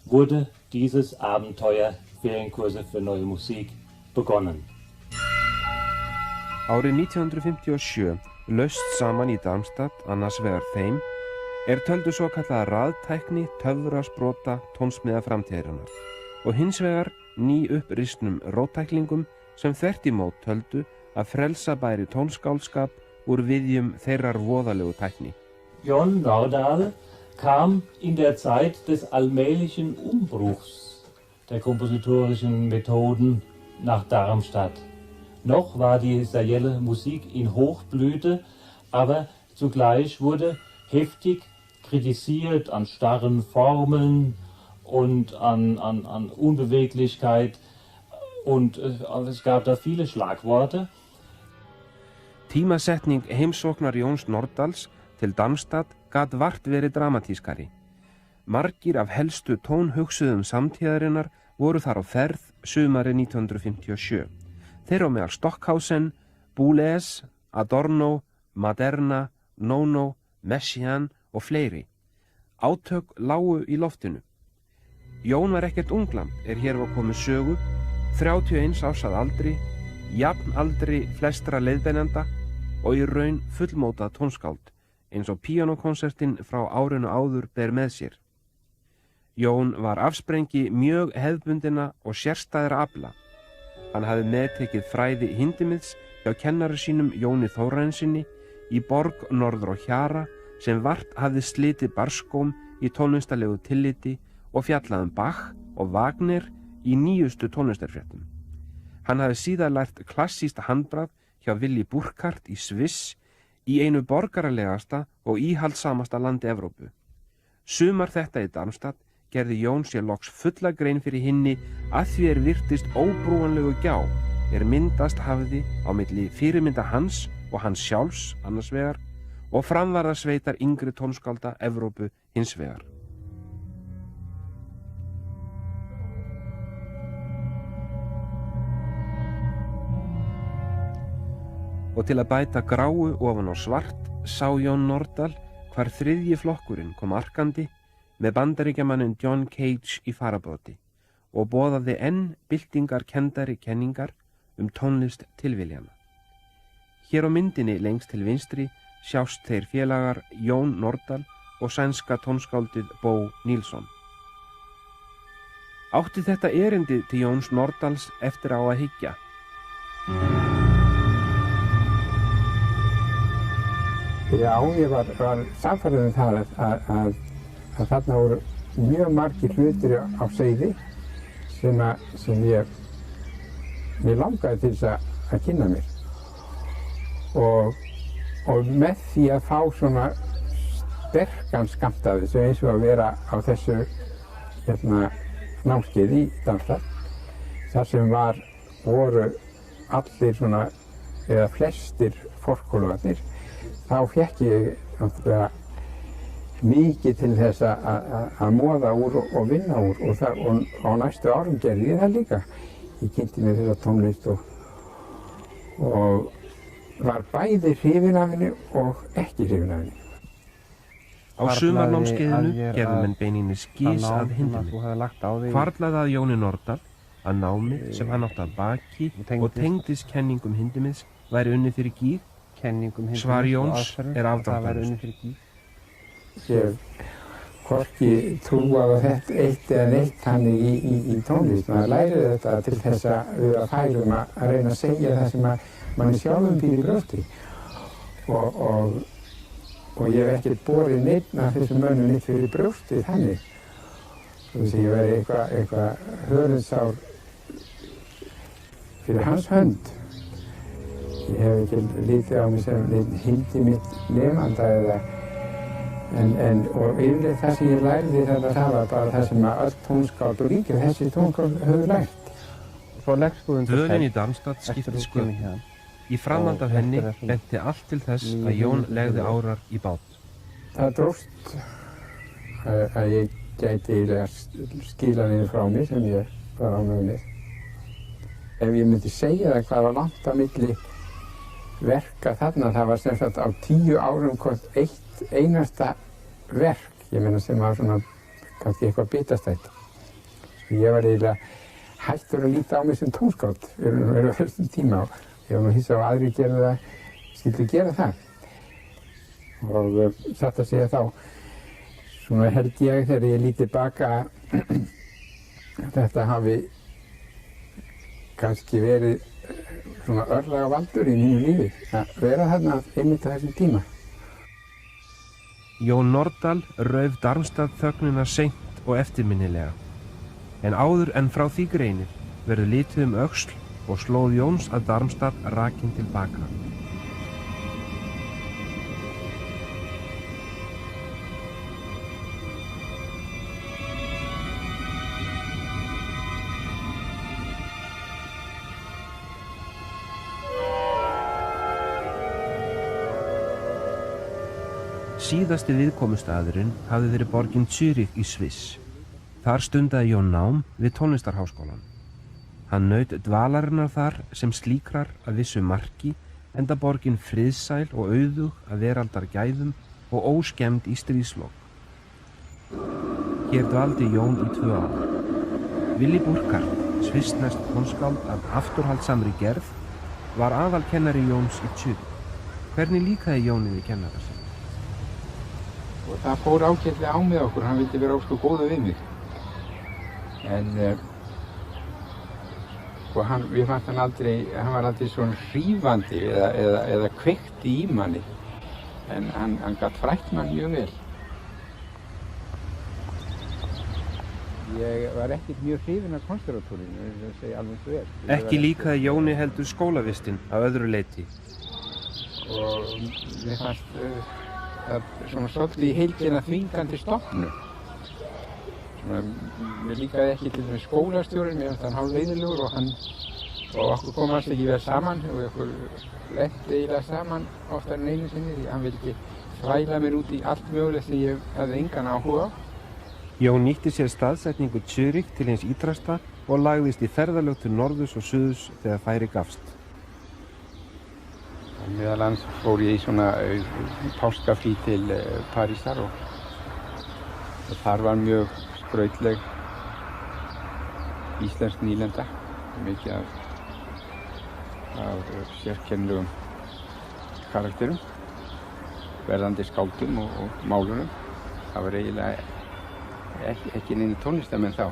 wurde dieses Abenteuer Ferienkurse für neue Musik begonnen. Árið 1957 laust saman í Darmstadt annars vegar þeim töldu svo kallaða raðtækni töfrasprota tónsmiða framtíðarinnar og hins vegar ný uppristnum róttæklingum sem þvert í mót töldu að frelsa bæri tónskáldskap úr viðjum þeirrar voðalegu tækni. Jón Nordal kam in der Zeit des allmählichen Umbruchs der kompositorischen Methoden nach Darmstadt. Noch war die serielle Musik in Hochblüte, aber zugleich wurde heftig kritisiert an starren Formeln und an Unbeweglichkeit und es gab da viele Schlagworte. Tímasetning heimsóknar Jóns Nordals til Darmstadt gat vart verið dramatískari. Margir af helstu tónhugsuðum samtíðarinnar voru þar á ferð sumarið 1957. Þeirra á meðal Stockhausen, Boulez, Adorno, Maderna, Nono, Messiaen og fleiri. Átök lágu í loftinu. Jón var ekkert unglamb hér var komið sögu, 31 árs að aldri, jafn aldri flestra leiðbeinenda og í raun fullmótað tónskáld, eins og píanókonsertinn frá árinu áður ber með sér. Jón var afsprengi mjög hefðbundina og sérstæðra afla. Hann hafði meðtekið fræði hindimiðs hjá kennara sínum Jóni Þórarinssyni í borg norður á Hjara sem vart hafði slitið barskóm í tónlistarlegu tilliti og fjallaði Bach og Wagner í nýjustu tónlistarfréttum. Hann hafði síðar lært klassískt handbragð hjá Willy Burkhardt í Sviss í einu borgaralegasta og íhaldsamasta landi Evrópu. Sumar þetta í Darmstadt gerði Jón sér loks fulla grein fyrir hinni að því virtist óbrúanlegu gjá myndast hafði á milli fyrirmynda hans og hans sjálfs annars vegar og framvarðarsveitar yngri tónskálda Evrópu hins vegar. Og til að bæta gráu ofan á svart sá Jón Nordal hvar þriðji flokkurinn kom arkandi með bandaríkjamanninn John Cage í fararbroddi og boðaði enn byltingarkenndari kenningar tónlist tilviljana. Hér á myndinni lengst til vinstri sjást þeir félagar Jón Nordal og sænska tónskáldið Bo Nilsson. Átti þetta erindi til Jóns Nordals eftir á að hyggja. Já, ég var sannfærður það að þarna voru mjög margir hlutir á seyði sem mér langaði til þess að kynna mér. Og með því að fá svona sterkan skammt af þessu eins og að vera á þessu námskeiði í Darmstadt, þar sem voru allir svona, eða flestir forkólfarnir, þá fékk ég náttúrulega mikið til þess að moða úr og vinna úr og á næstu árum gerði ég það líka. Ég kynnti mér þessa tónlist og var bæði hrifinn af henni og ekki hrifinn af henni. Á sumarnámskeiðinu gerðu menn beinlínis gys að hindimið. Hvarflaði að Jóni Nordal að námið sem hann átti að baki og tengdist kenningum hindimiðs væri unnið fyrir gír. Svar Jóns afdráttarlaust. Ég hvorki trúa á þetta eitt eða neitt þannig í tónlist. Maður lærir þetta til þess að vera færum að reyna að segja það sem manni sjálfum býr í brjósti. Og ég hef ekkert borið neitt af þessum mönnum neitt fyrir brjósti þannig. Þess að ég veri eitthvað hörundsár fyrir hans hönd. Ég hef ekki lítið á mig sem hindi mitt nemanda og yfirleitt það sem ég lærði þetta það var bara það sem öll tónskáld og líka þessi tónskáld höfðu lært. Dvölin í Darmstadt skipti sköpum. Í framhald af henni benti allt til þess að Jón legði árar í bát. Það dróst að ég gæti skila niður frá mér sem ég var ánægður með. Ef ég myndi segja það hvað var langt á milli verka þarna, það var sem sagt á 10 árum hvort eitt einasta verk, ég meina sem var svona kannski eitthvað bitastætt. Ég var eiginlega hættur að líta á mig sem tónskáld á þessum tíma og ég var nú hissa á aðrir skyldu gera það. Og satt að segja þá, svona held ég þegar ég lít tilbaka að þetta hafi kannski verið svona örlagavaldur í mínu lífi að vera þarna einmitt á þessum tíma. Jón Nordal rauf Darmstadt þögnina seint og eftirminnilega. En áður en frá því greinir verður litið öxl og slóð Jóns að Darmstadt rakin til baka. Síðasti viðkomustaðurinn hafði verið borgin Zürich í Sviss. Þar stundaði Jón nám við tónlistarháskólann. Hann naut dvalarinnar þar sem slíkrar að vissu marki, enda borgin friðsæl og auðug að veraldar gæðum og óskemmd í stríðslok. Hér dvaldi Jón í 2 ár. Willy Burkhardt, svissneskt tónskáld af afturhaldsamri gerð, var aðalkennari Jóns í Zürich. Hvernig líkaði Jóni við kennara sinn? Og það fór ágætlega á með okkur, hann vildi vera ósku góður við mig. En ég fannst hann var aldrei svona hrífandi eða kveikti í manni. En hann gat frætt mann mjög vel. Ég var ekkert mjög hrifinn af konservatóriinu, það segi alveg svo vel. Ekki líkaði Jóni heldur skólavistinn að öðru leyti. Og mér fannst svona svolítið í heildina þvingandi stofnun. Mér líkaði ekki til með skólastjórinn, mér fannst hann hálfleiðilegur og okkur kom alls ekki vel saman og okkur lenti eiginlega saman oftar en einu sinni því hann vildi þvæla mér út í allt mögulegt sem ég hafði engan áhuga á. Jón nýtti sér staðsetningu Zürich til hins ítrasta og lagðist í ferðalög til norðurs og suðurs þegar færi gafst. Meðal annars fór ég í svona páskafrí til Parísar og þar var mjög skrautleg íslensk nýlenda, mikið af sérkennilegum karakterum, verðandi skáldum og málurum. Það var eiginlega ekki neinu tónlistamenn þá.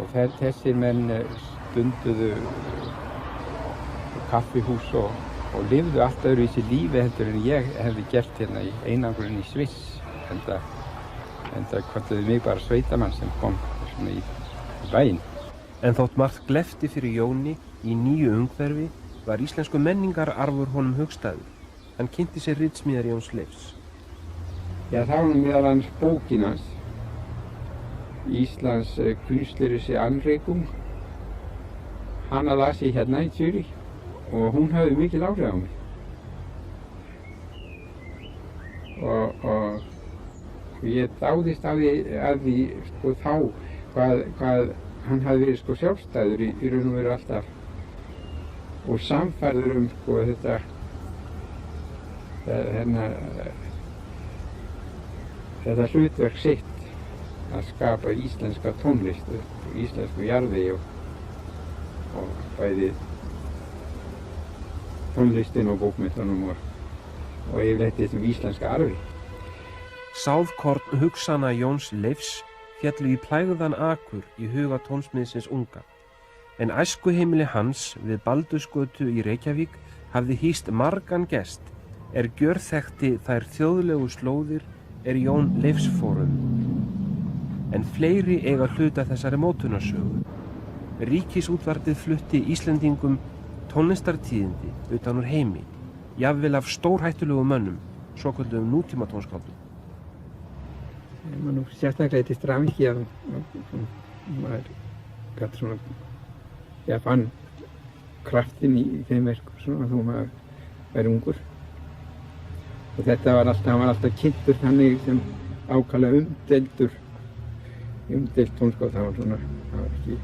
Og þessir menn stunduðu kaffihús og lifðu allt öðruvísi lífi heldur en ég hefði gert hérna í einangrun í Sviss. Enda kölluðu mig bara sveitamann sem kom svona í bæinn. En þótt margt glefti fyrir Jóni í nýju umhverfi var íslensku menningararfur honum hugstæður. Hann kynnti sér ritsmíðar Jóns Leifs. Já, það var meðal annars bókin hans, Íslands künstlerische Anregung. Hana las ég hérna í Zürich og hún hafði mikil áhrif á mig. Og ég dáðist að því sko þá hvað hann hafði verið sko sjálfstæður í raun og veru alltaf og samfærður sko þetta hlutverk sitt að skapa íslenska tónlist, íslensku jarðvegi og bæði tónlistin og bókmenntunum og yfirleitt þessum íslenska arfi. Sáðkorn hugsana Jóns Leifs fjallu í plægðan akur í huga tónsmiðsins unga. En æskuheimili hans við Baldursgötu í Reykjavík hafði hýst margan gest gjörþekkti þær þjóðlegu slóðir Jón Leifs fór En fleiri eiga hluta þessari mótunarsögu. Ríkisútvarpið flutti Íslendingum tónlistartíðindi utan úr heimi, jafnvel af stórhættulegu mönnum, svokölluðum nútímatónskáldum. Ég man nú sérstaklega til Stravinskij að maður gat svona, fann kraftinn í þeim verkum svona þó maður væri ungur. Og þetta var alltaf kynntur þannig sem ákaflega umdeild tónskáld, það var ekki,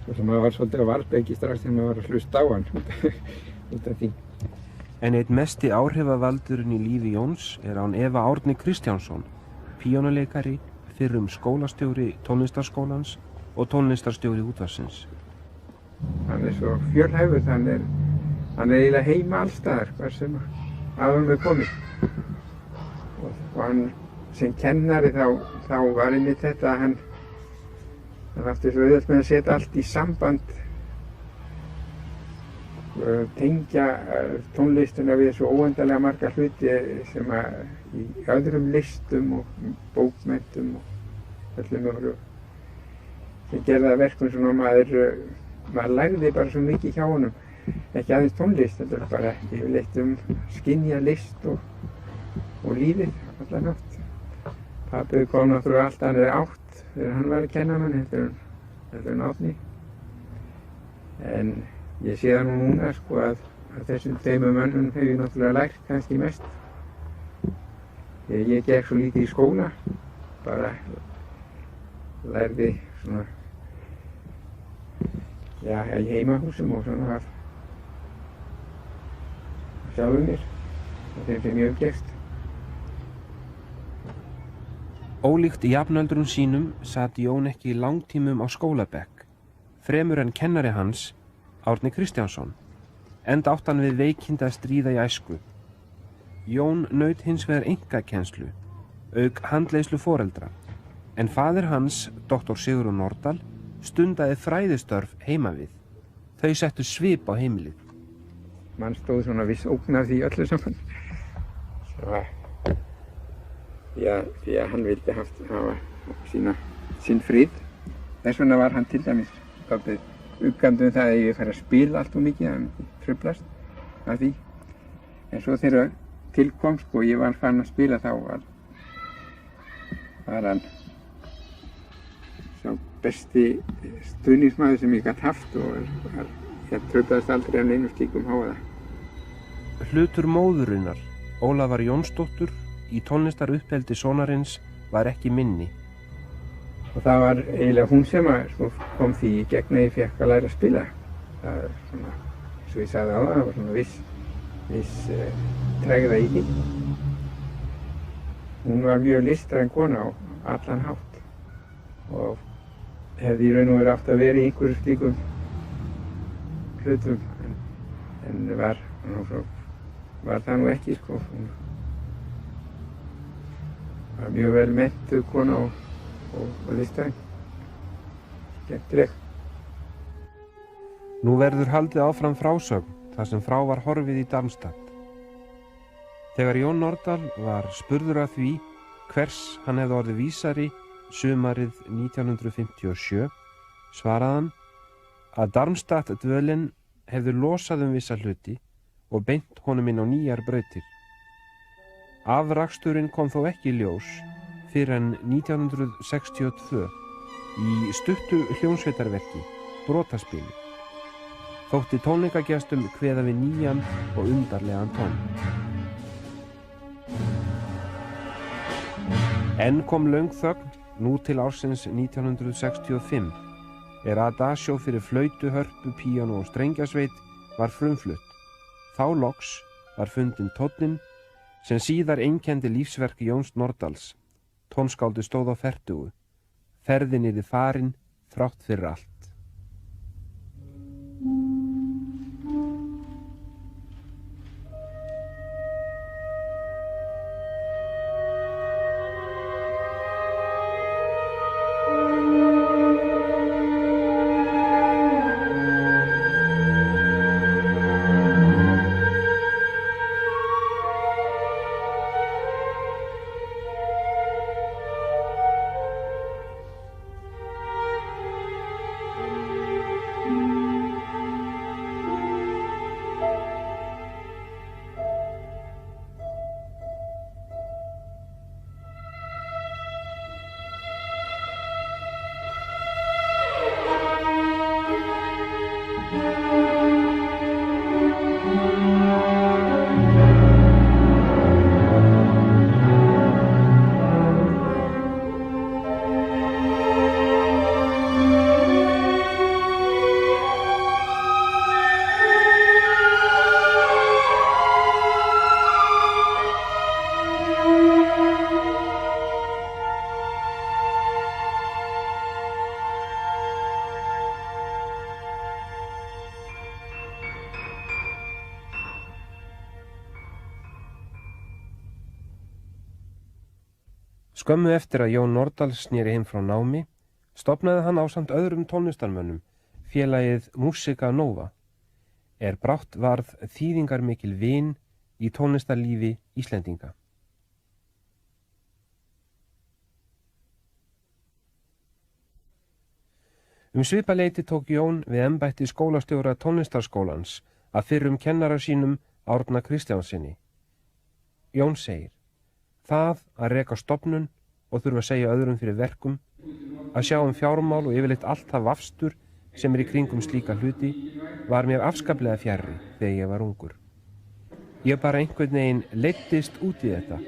svo sem maður var svolítið á varðbergi strax þegar maður var að hlusta á hann út af því. En einn mesti áhrifavaldurinn í lífi Jóns án efa Árni Kristjánsson, píanóleikari, fyrrum skólastjóri tónlistarskólans og tónlistarstjóri útvarpsins. Hann svo fjölhæfur, hann eiginlega heima allstaðar, hvar sem að hann komið. Og hann sem kennari þá var einmitt þetta að hann átti svo auðvelt með að setja allt í samband, tengja tónlistina við svo óendanlega marga hluti sem í öðrum listum og bókmenntum og öllum öðru. Ég gerði það verkum svona maður lærði bara svo mikið hjá honum. Ekki aðeins tónlist, þetta er bara yfirleitt skynja list og lífið allan nátt. Pabbi kom náttúrulega allt annað átt þegar hann var að kenna mann, þetta er Árni. En ég sé það nú núna sko að þessum tveimur mönnum hef ég náttúrulega lært kannski mest. Ég gekk svo lítið í skóla, bara lærði svona, já, í heimahúsum og svona var sjálfum mér og þeim sem ég hef gerst. Ólíkt jafnöldrum sínum sat Jón ekki í langtímum á skólabekk, fremur en kennari hans, Árni Kristjánsson, enda átt hann við veikinda að stríða í æsku. Jón naut hins vegar einkakennslu, auk handleiðslu foreldra, en faðir hans, doktor Sigurður Nordal, stundaði fræðistörf heima við. Þau settu svip á heimilið. Mann stóð svona viss ógn af því öllu saman. Því að hann vildi hafa sinn frið. Þess vegna var hann til dæmis uppgefinn það að ég færi að spila allt og mikið, það myndi truflast af því. En svo þegar tilkom sko, ég var farin að spila þá var hann sá besti stuðningsmaður sem ég gat haft og ég truflaðist aldrei af neinu slíkum hávaða. Hlutur móðurinnar, Ólafar Jónsdóttur, í tónlistaruppeldi sonarins var ekki minni. Og það var eiginlega hún sem kom því í gegn að ég fékk að læra að spila. Það er svona, eins og ég sagði áðan, það var svona viss tregða í því. Hún var mjög listræn kona á allan hátt og hefði í raun og veru átt að vera í einhverju slíkum hlutum en var það nú ekki sko. Hún var mjög vel menntuð kona og listræn. Skemmtileg. Nú verður haldið áfram frásögn þar sem frá var horfið í Darmstadt. Þegar Jón Nordal var spurður að því hvers hann hefði orðið vísari sumarið 1957, svaraði hann að Darmstadt-dvölin hefði losað vissa hluti og beint honum inn á nýjar brautir. Afraksturinn kom þó ekki í ljós fyrr en 1962 í stuttu hljómsveitarverki, Brotaspili. Þótti tónleikagestum kveða við nýjan og undarlegan tón. Enn kom löng þögn nú til ársins 1965 Adagio fyrir flautu, hörpu, píanó og strengjasveit var frumflutt. Þá loks var fundinn tónninn sem síðar einkenndi lífsverk Jóns Nordals. Tónskáldið stóð á fertugu. Ferðin yrði farin þrátt fyrir allt. Skömmu eftir að Jón Nordal sneri heim frá námi, stofnaði hann ásamt öðrum tónlistarmönnum félagið Musica Nova, brátt varð þýðingarmikil vin í tónlistarlífi Íslendinga. Svipað leyti tók Jón við embætti skólastjóra tónlistarskólans að fyrrum kennara sínum Árna Kristjánssyni. Jón segir: það að reka stofnun og þurfa að segja öðrum fyrir verkum, að sjá fjármál og yfirleitt allt það vafstur sem í kringum slíka hluti, var mér afskaplega fjarri þegar ég var ungur. Ég bara einhvern veginn leiddist út í þetta.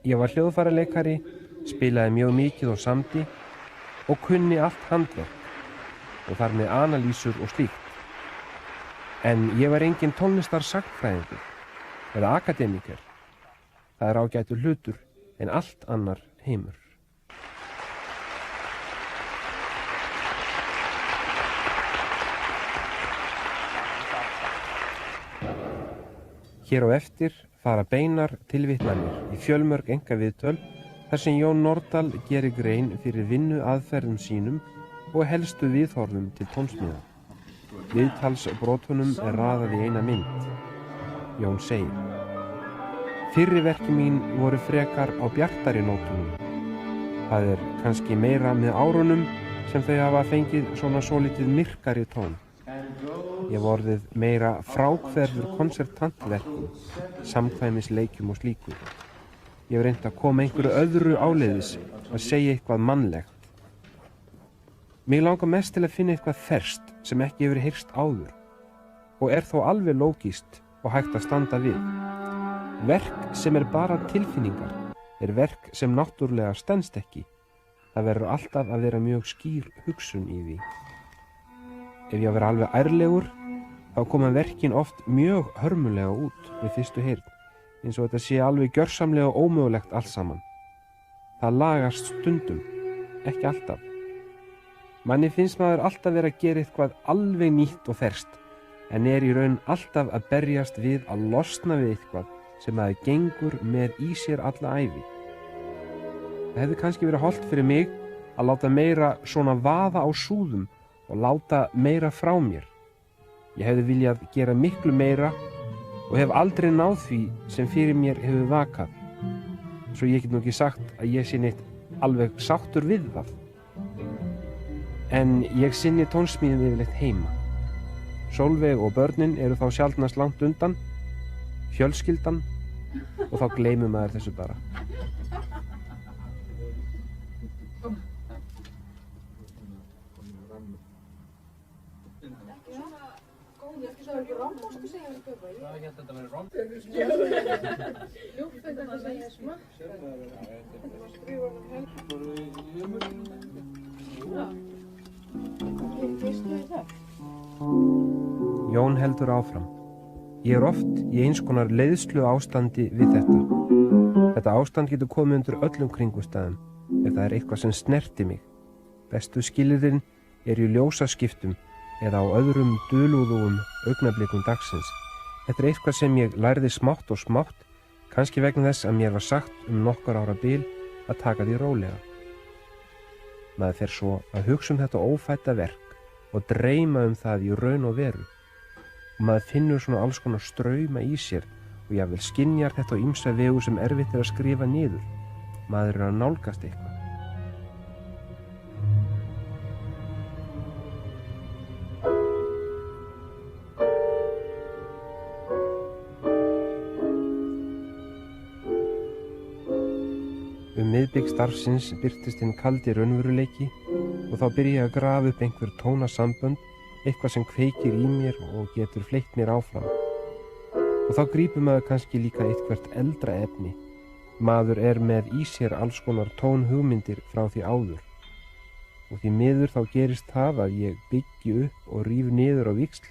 Ég var hljóðfæraleikari, spilaði mjög mikið og samdi og kunni allt handverk og þar með analýsur og slíkt. En ég var engin tónlistarsagfræðingur eða akademiker. Það ágætur hlutur en allt annar heimur. Hér á eftir fara beinar tilvitnanir í fjölmörg einkaviðtöl þar sem Jón Nordal gerir grein fyrir vinnuaðferðum sínum og helstu viðhorfum til tónsmíða. Viðtalsbrotunum raðað í eina mynd. Jón segir: fyrri verki mín voru frekar á bjartari nótunum. Það kannski meira með árunum sem þau hafa fengið svona svolítið myrkari tón. Ég hef orðið meira frákverður konsertantverkum, samkvæmisleikjum og slíku. Ég hef reynt að koma einhverju öðru áleiðis að segja eitthvað mannlegt. Mig langar mest til að finna eitthvað ferskt sem ekki hefur heyrst áður og þó alveg lógískt og hægt að standa við. Verk sem bara tilfinningar verk sem náttúrulega stenst ekki. Það verður alltaf að vera mjög skýr hugsun í því. Ef ég á að vera alveg ærlegur, þá koma verkin oft mjög hörmulega út við fyrstu heyrn, eins og þetta sé alveg gjörsamlega ómögulegt allt saman. Það lagast stundum, ekki alltaf. Manni finnst maður alltaf vera að gera eitthvað alveg nýtt og ferskt, en í raun alltaf að berjast við að losna við eitthvað sem maður gengur með í sér alla ævi. Það hefði kannski verið hollt fyrir mig að láta meira svona vaða á súðum og láta meira frá mér. Ég hefði viljað gera miklu meira og hef aldrei náð því sem fyrir mér hefur vakað. Svo ég get nú ekki sagt að ég sé neitt alveg sáttur við það. En ég sinni tónsmíðum yfirleitt heima. Sólveig og börnin eru þá sjaldnast langt undan, fjölskyldan, og þá gleymir maður þessu bara. Jón heldur áfram. Ég oft í eins konar leiðslu ástandi við þetta. Þetta ástand getur komið undir öllum kringumstæðum ef það eitthvað sem snerti mig. Bestu skilyrðin í ljósaskiptum eða á öðrum dulúðugum augnablikum dagsins. Þetta eitthvað sem ég lærði smátt og smátt, kannski vegna þess að mér var sagt nokkur ára bil að taka því rólega. Maður fer svo að hugsa þetta ófædda verk og dreyma það í raun og veru. Og maður finnur svona alls konar strauma í sér og jafnvel skynjar þetta á ýmsa vegu sem erfitt að skrifa niður. Maður að nálgast eitthvað. Miðbik starfsins birtist hinn kaldi raunveruleiki og þá byrja ég að grafa upp einhver tónasambönd, eitthvað sem kveikir í mér og getur fleytt mér áfram. Og þá grípur maður kannski líka eitthvert eldra efni. Maður með í sér alls konar tónhugmyndir frá því áður. Og því miður þá gerist það að ég byggi upp og ríf niður á víxl,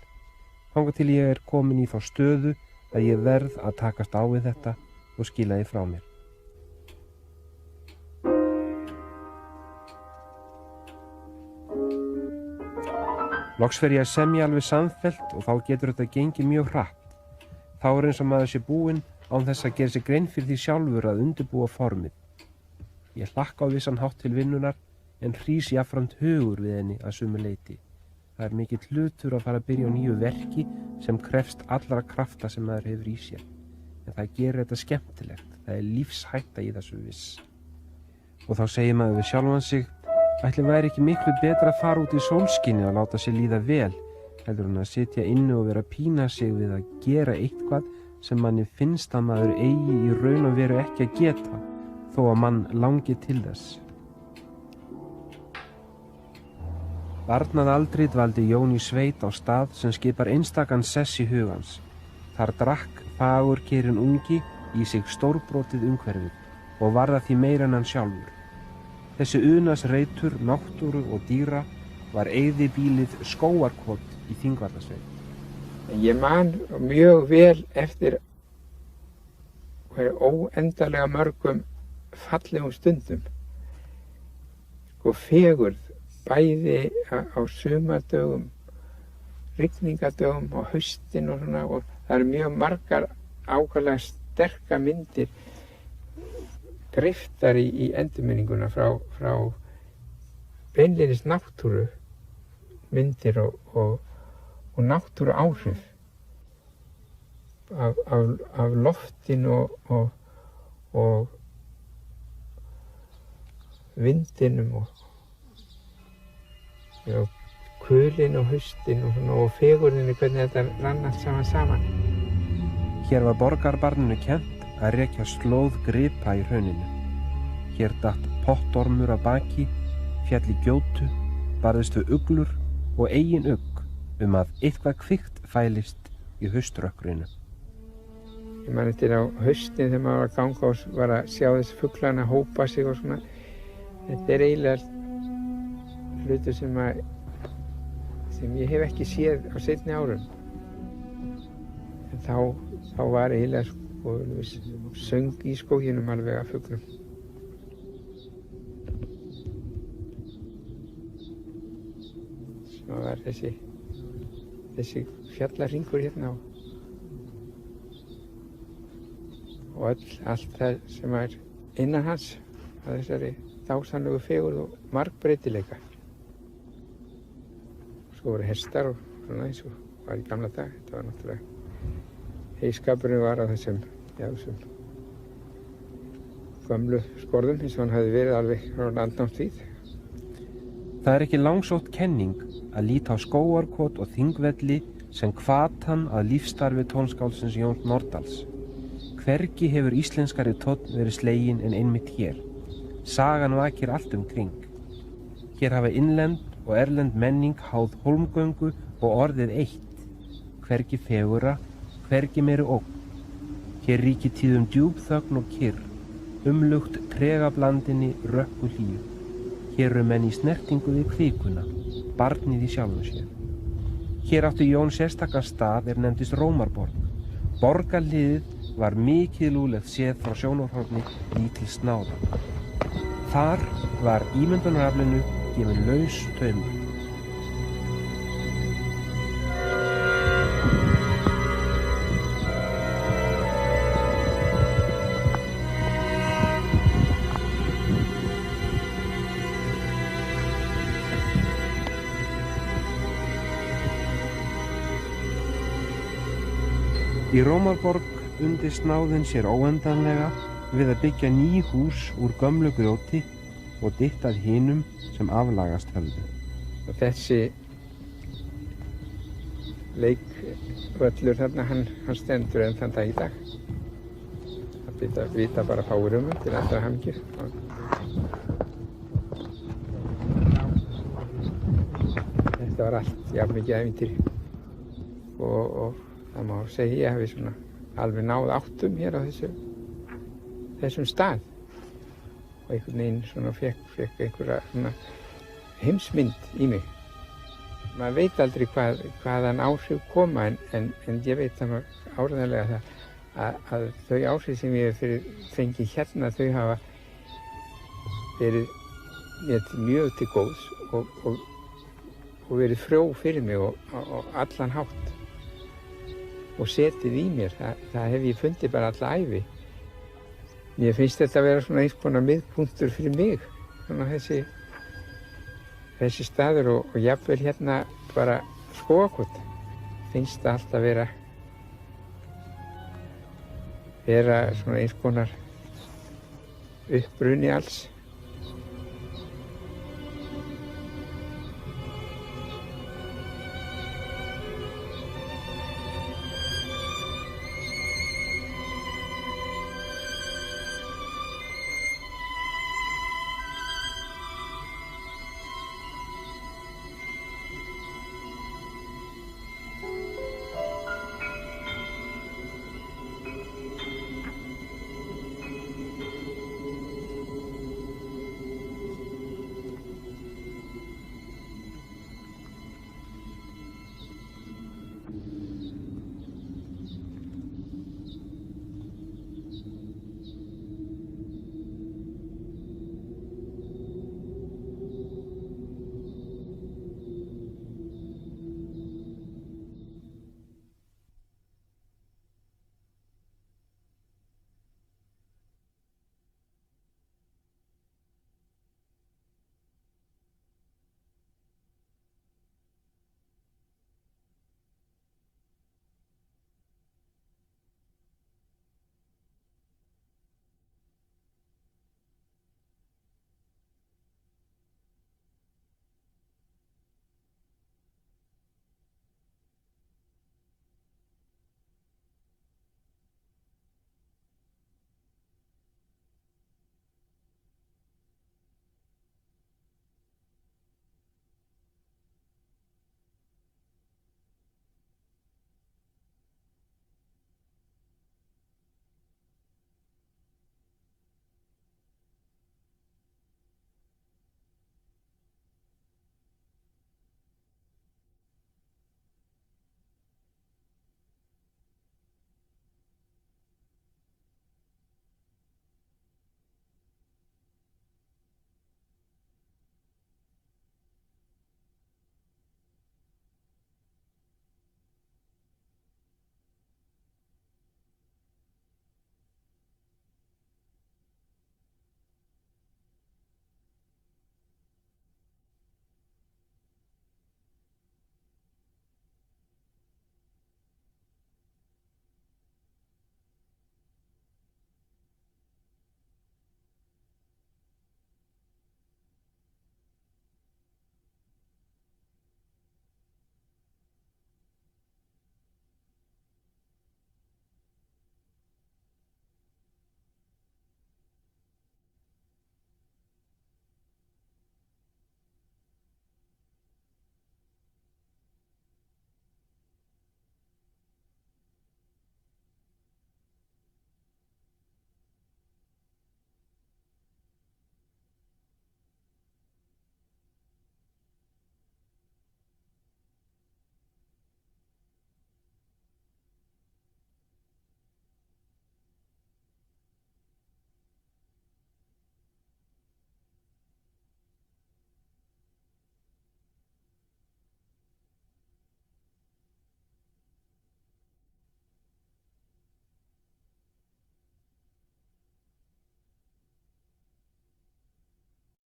þangað til ég komin í þá stöðu að ég verð að takast á við þetta og skila því frá mér. Loks fer ég að semja alveg samfellt og þá getur þetta gengið mjög hratt. Þá eins og maður sé búinn án þess að gera sig grein fyrir því sjálfur að undirbúa formið. Ég hlakka á vissan hátt til vinnunar en hrís jafnframt hugur við henni að sumu leyti. Það mikill hlutur að fara að byrja á nýju verki sem krefst allra krafta sem maður hefur í sér. En það gerir þetta skemmtilegt. Það lífshætta í þessu viss. Og þá segir maður við sjálfan sig: Ætli væri ekki miklu betra að fara út í sólskinni og láta sér líða vel, heldur en að sitja inni og vera að pína sig við að gera eitthvað sem manni finnst að maður eigi í raun og veru ekki að geta, þó að mann langi til þess. Barnað aldri dvaldi Jón í sveit á stað sem skipar einstakan sess í hugans. Þar drakk fagurkerinn ungi í sig stórbrotið umhverfið og varða því meira en hann sjálfur. Þessi unaðsreitur, náttúru og dýra var eyðibýlið Skógarkot í Þingvallasveit. Ég man mjög vel eftir óendanlega mörgum fallegum stundum. Sko fegurð, bæði á sumardögum, rigningadögum og haustin og svona, og það eru mjög margar ákaflega sterkar myndir griftar í endurminninguna frá beinleiðis náttúru myndir og náttúru áhrif af loftinu og vindinum og kulin og haustin og fegurðinni, hvernig þetta rann allt saman. Hér var borgarbarninu kennt að rekja slóð gripa í hrauninu. Hér datt pottormur að baki, féll í gjótu, barðist við uglur og eigin ugg að eitthvað kvikt fælist í hauströkkrinu. Ég man eftir á haustin þegar maður var að ganga og var að sjá þessi fuglana hópa sig og svona. Þetta er eiginlega hlutur sem ég hef ekki séð á seinni árum. En þá var eiginlega söng í skóginum alveg af fuglum. Svo var þessi fjallarhringur hérna og allt það sem er innan hans af þessari dásamlegu fegurð og margbreytileika. Svo voru hestar og svona eins og var í gamla dag. Þetta var náttúrulega heyskapurinn var á þessum gömlu skorðum eins og hann hafði verið alveg frá landnámstíð. Það er ekki langsótt kenning að líta á Skógarkot og Þingvelli sem hvatan að lífsstarfi tónskáldsins Jóns Nordals. Hvergi hefur íslenskari tónn verið sleginn en einmitt hér. Sagan vakir allt kring. Hér hafa innlend og erlend menning háð hólmgöngu og orðið eitt. Hvergi fegurra, hvergi meiri ógn. Hér ríkir tíðum djúp þögn og kyrr, umlukt tregablandinni rökku hlýju. Hér eru menn í snertingu við kvikuna, barnið í sjálfu sér. Hér átti Jón sérstakan stað nefndist Rómarborg. Borgarliðið var mikilúglegt séð frá sjónarhorni lítils snáða. Þar var ímyndunaraflinu gefinn laus taumur. Í Rómarborg undi snáðinn sér óendanlega við að byggja ný hús úr gömlu grjóti og dyttað hinum sem aflagast höfðu. Og þessi leikvöllur þarna, hann stendur enn þann dag í dag. Það vita bara fáir til allra hamingju. Þetta var allt jafn mikið ævintýri. Og það má segja að við alveg náð áttum hér á þessum stað. Og einhvern veginn fékk einhverja heimsmynd í mig. Maður veit aldrei hvaðan áhrif koma en ég veit það áreiðanlega að þau áhrif sem ég hef fengið hérna, þau hafa verið mér mjög til góðs og verið frjó fyrir mig og allan hátt. Og setið í mér, það hef ég fundið bara alla ævi. Mér finnst þetta að vera eins konar miðpunktur fyrir mig, þessi staður og jafnvel hérna bara Skógarkot. Finnst það alltaf vera eins konar uppbruni alls.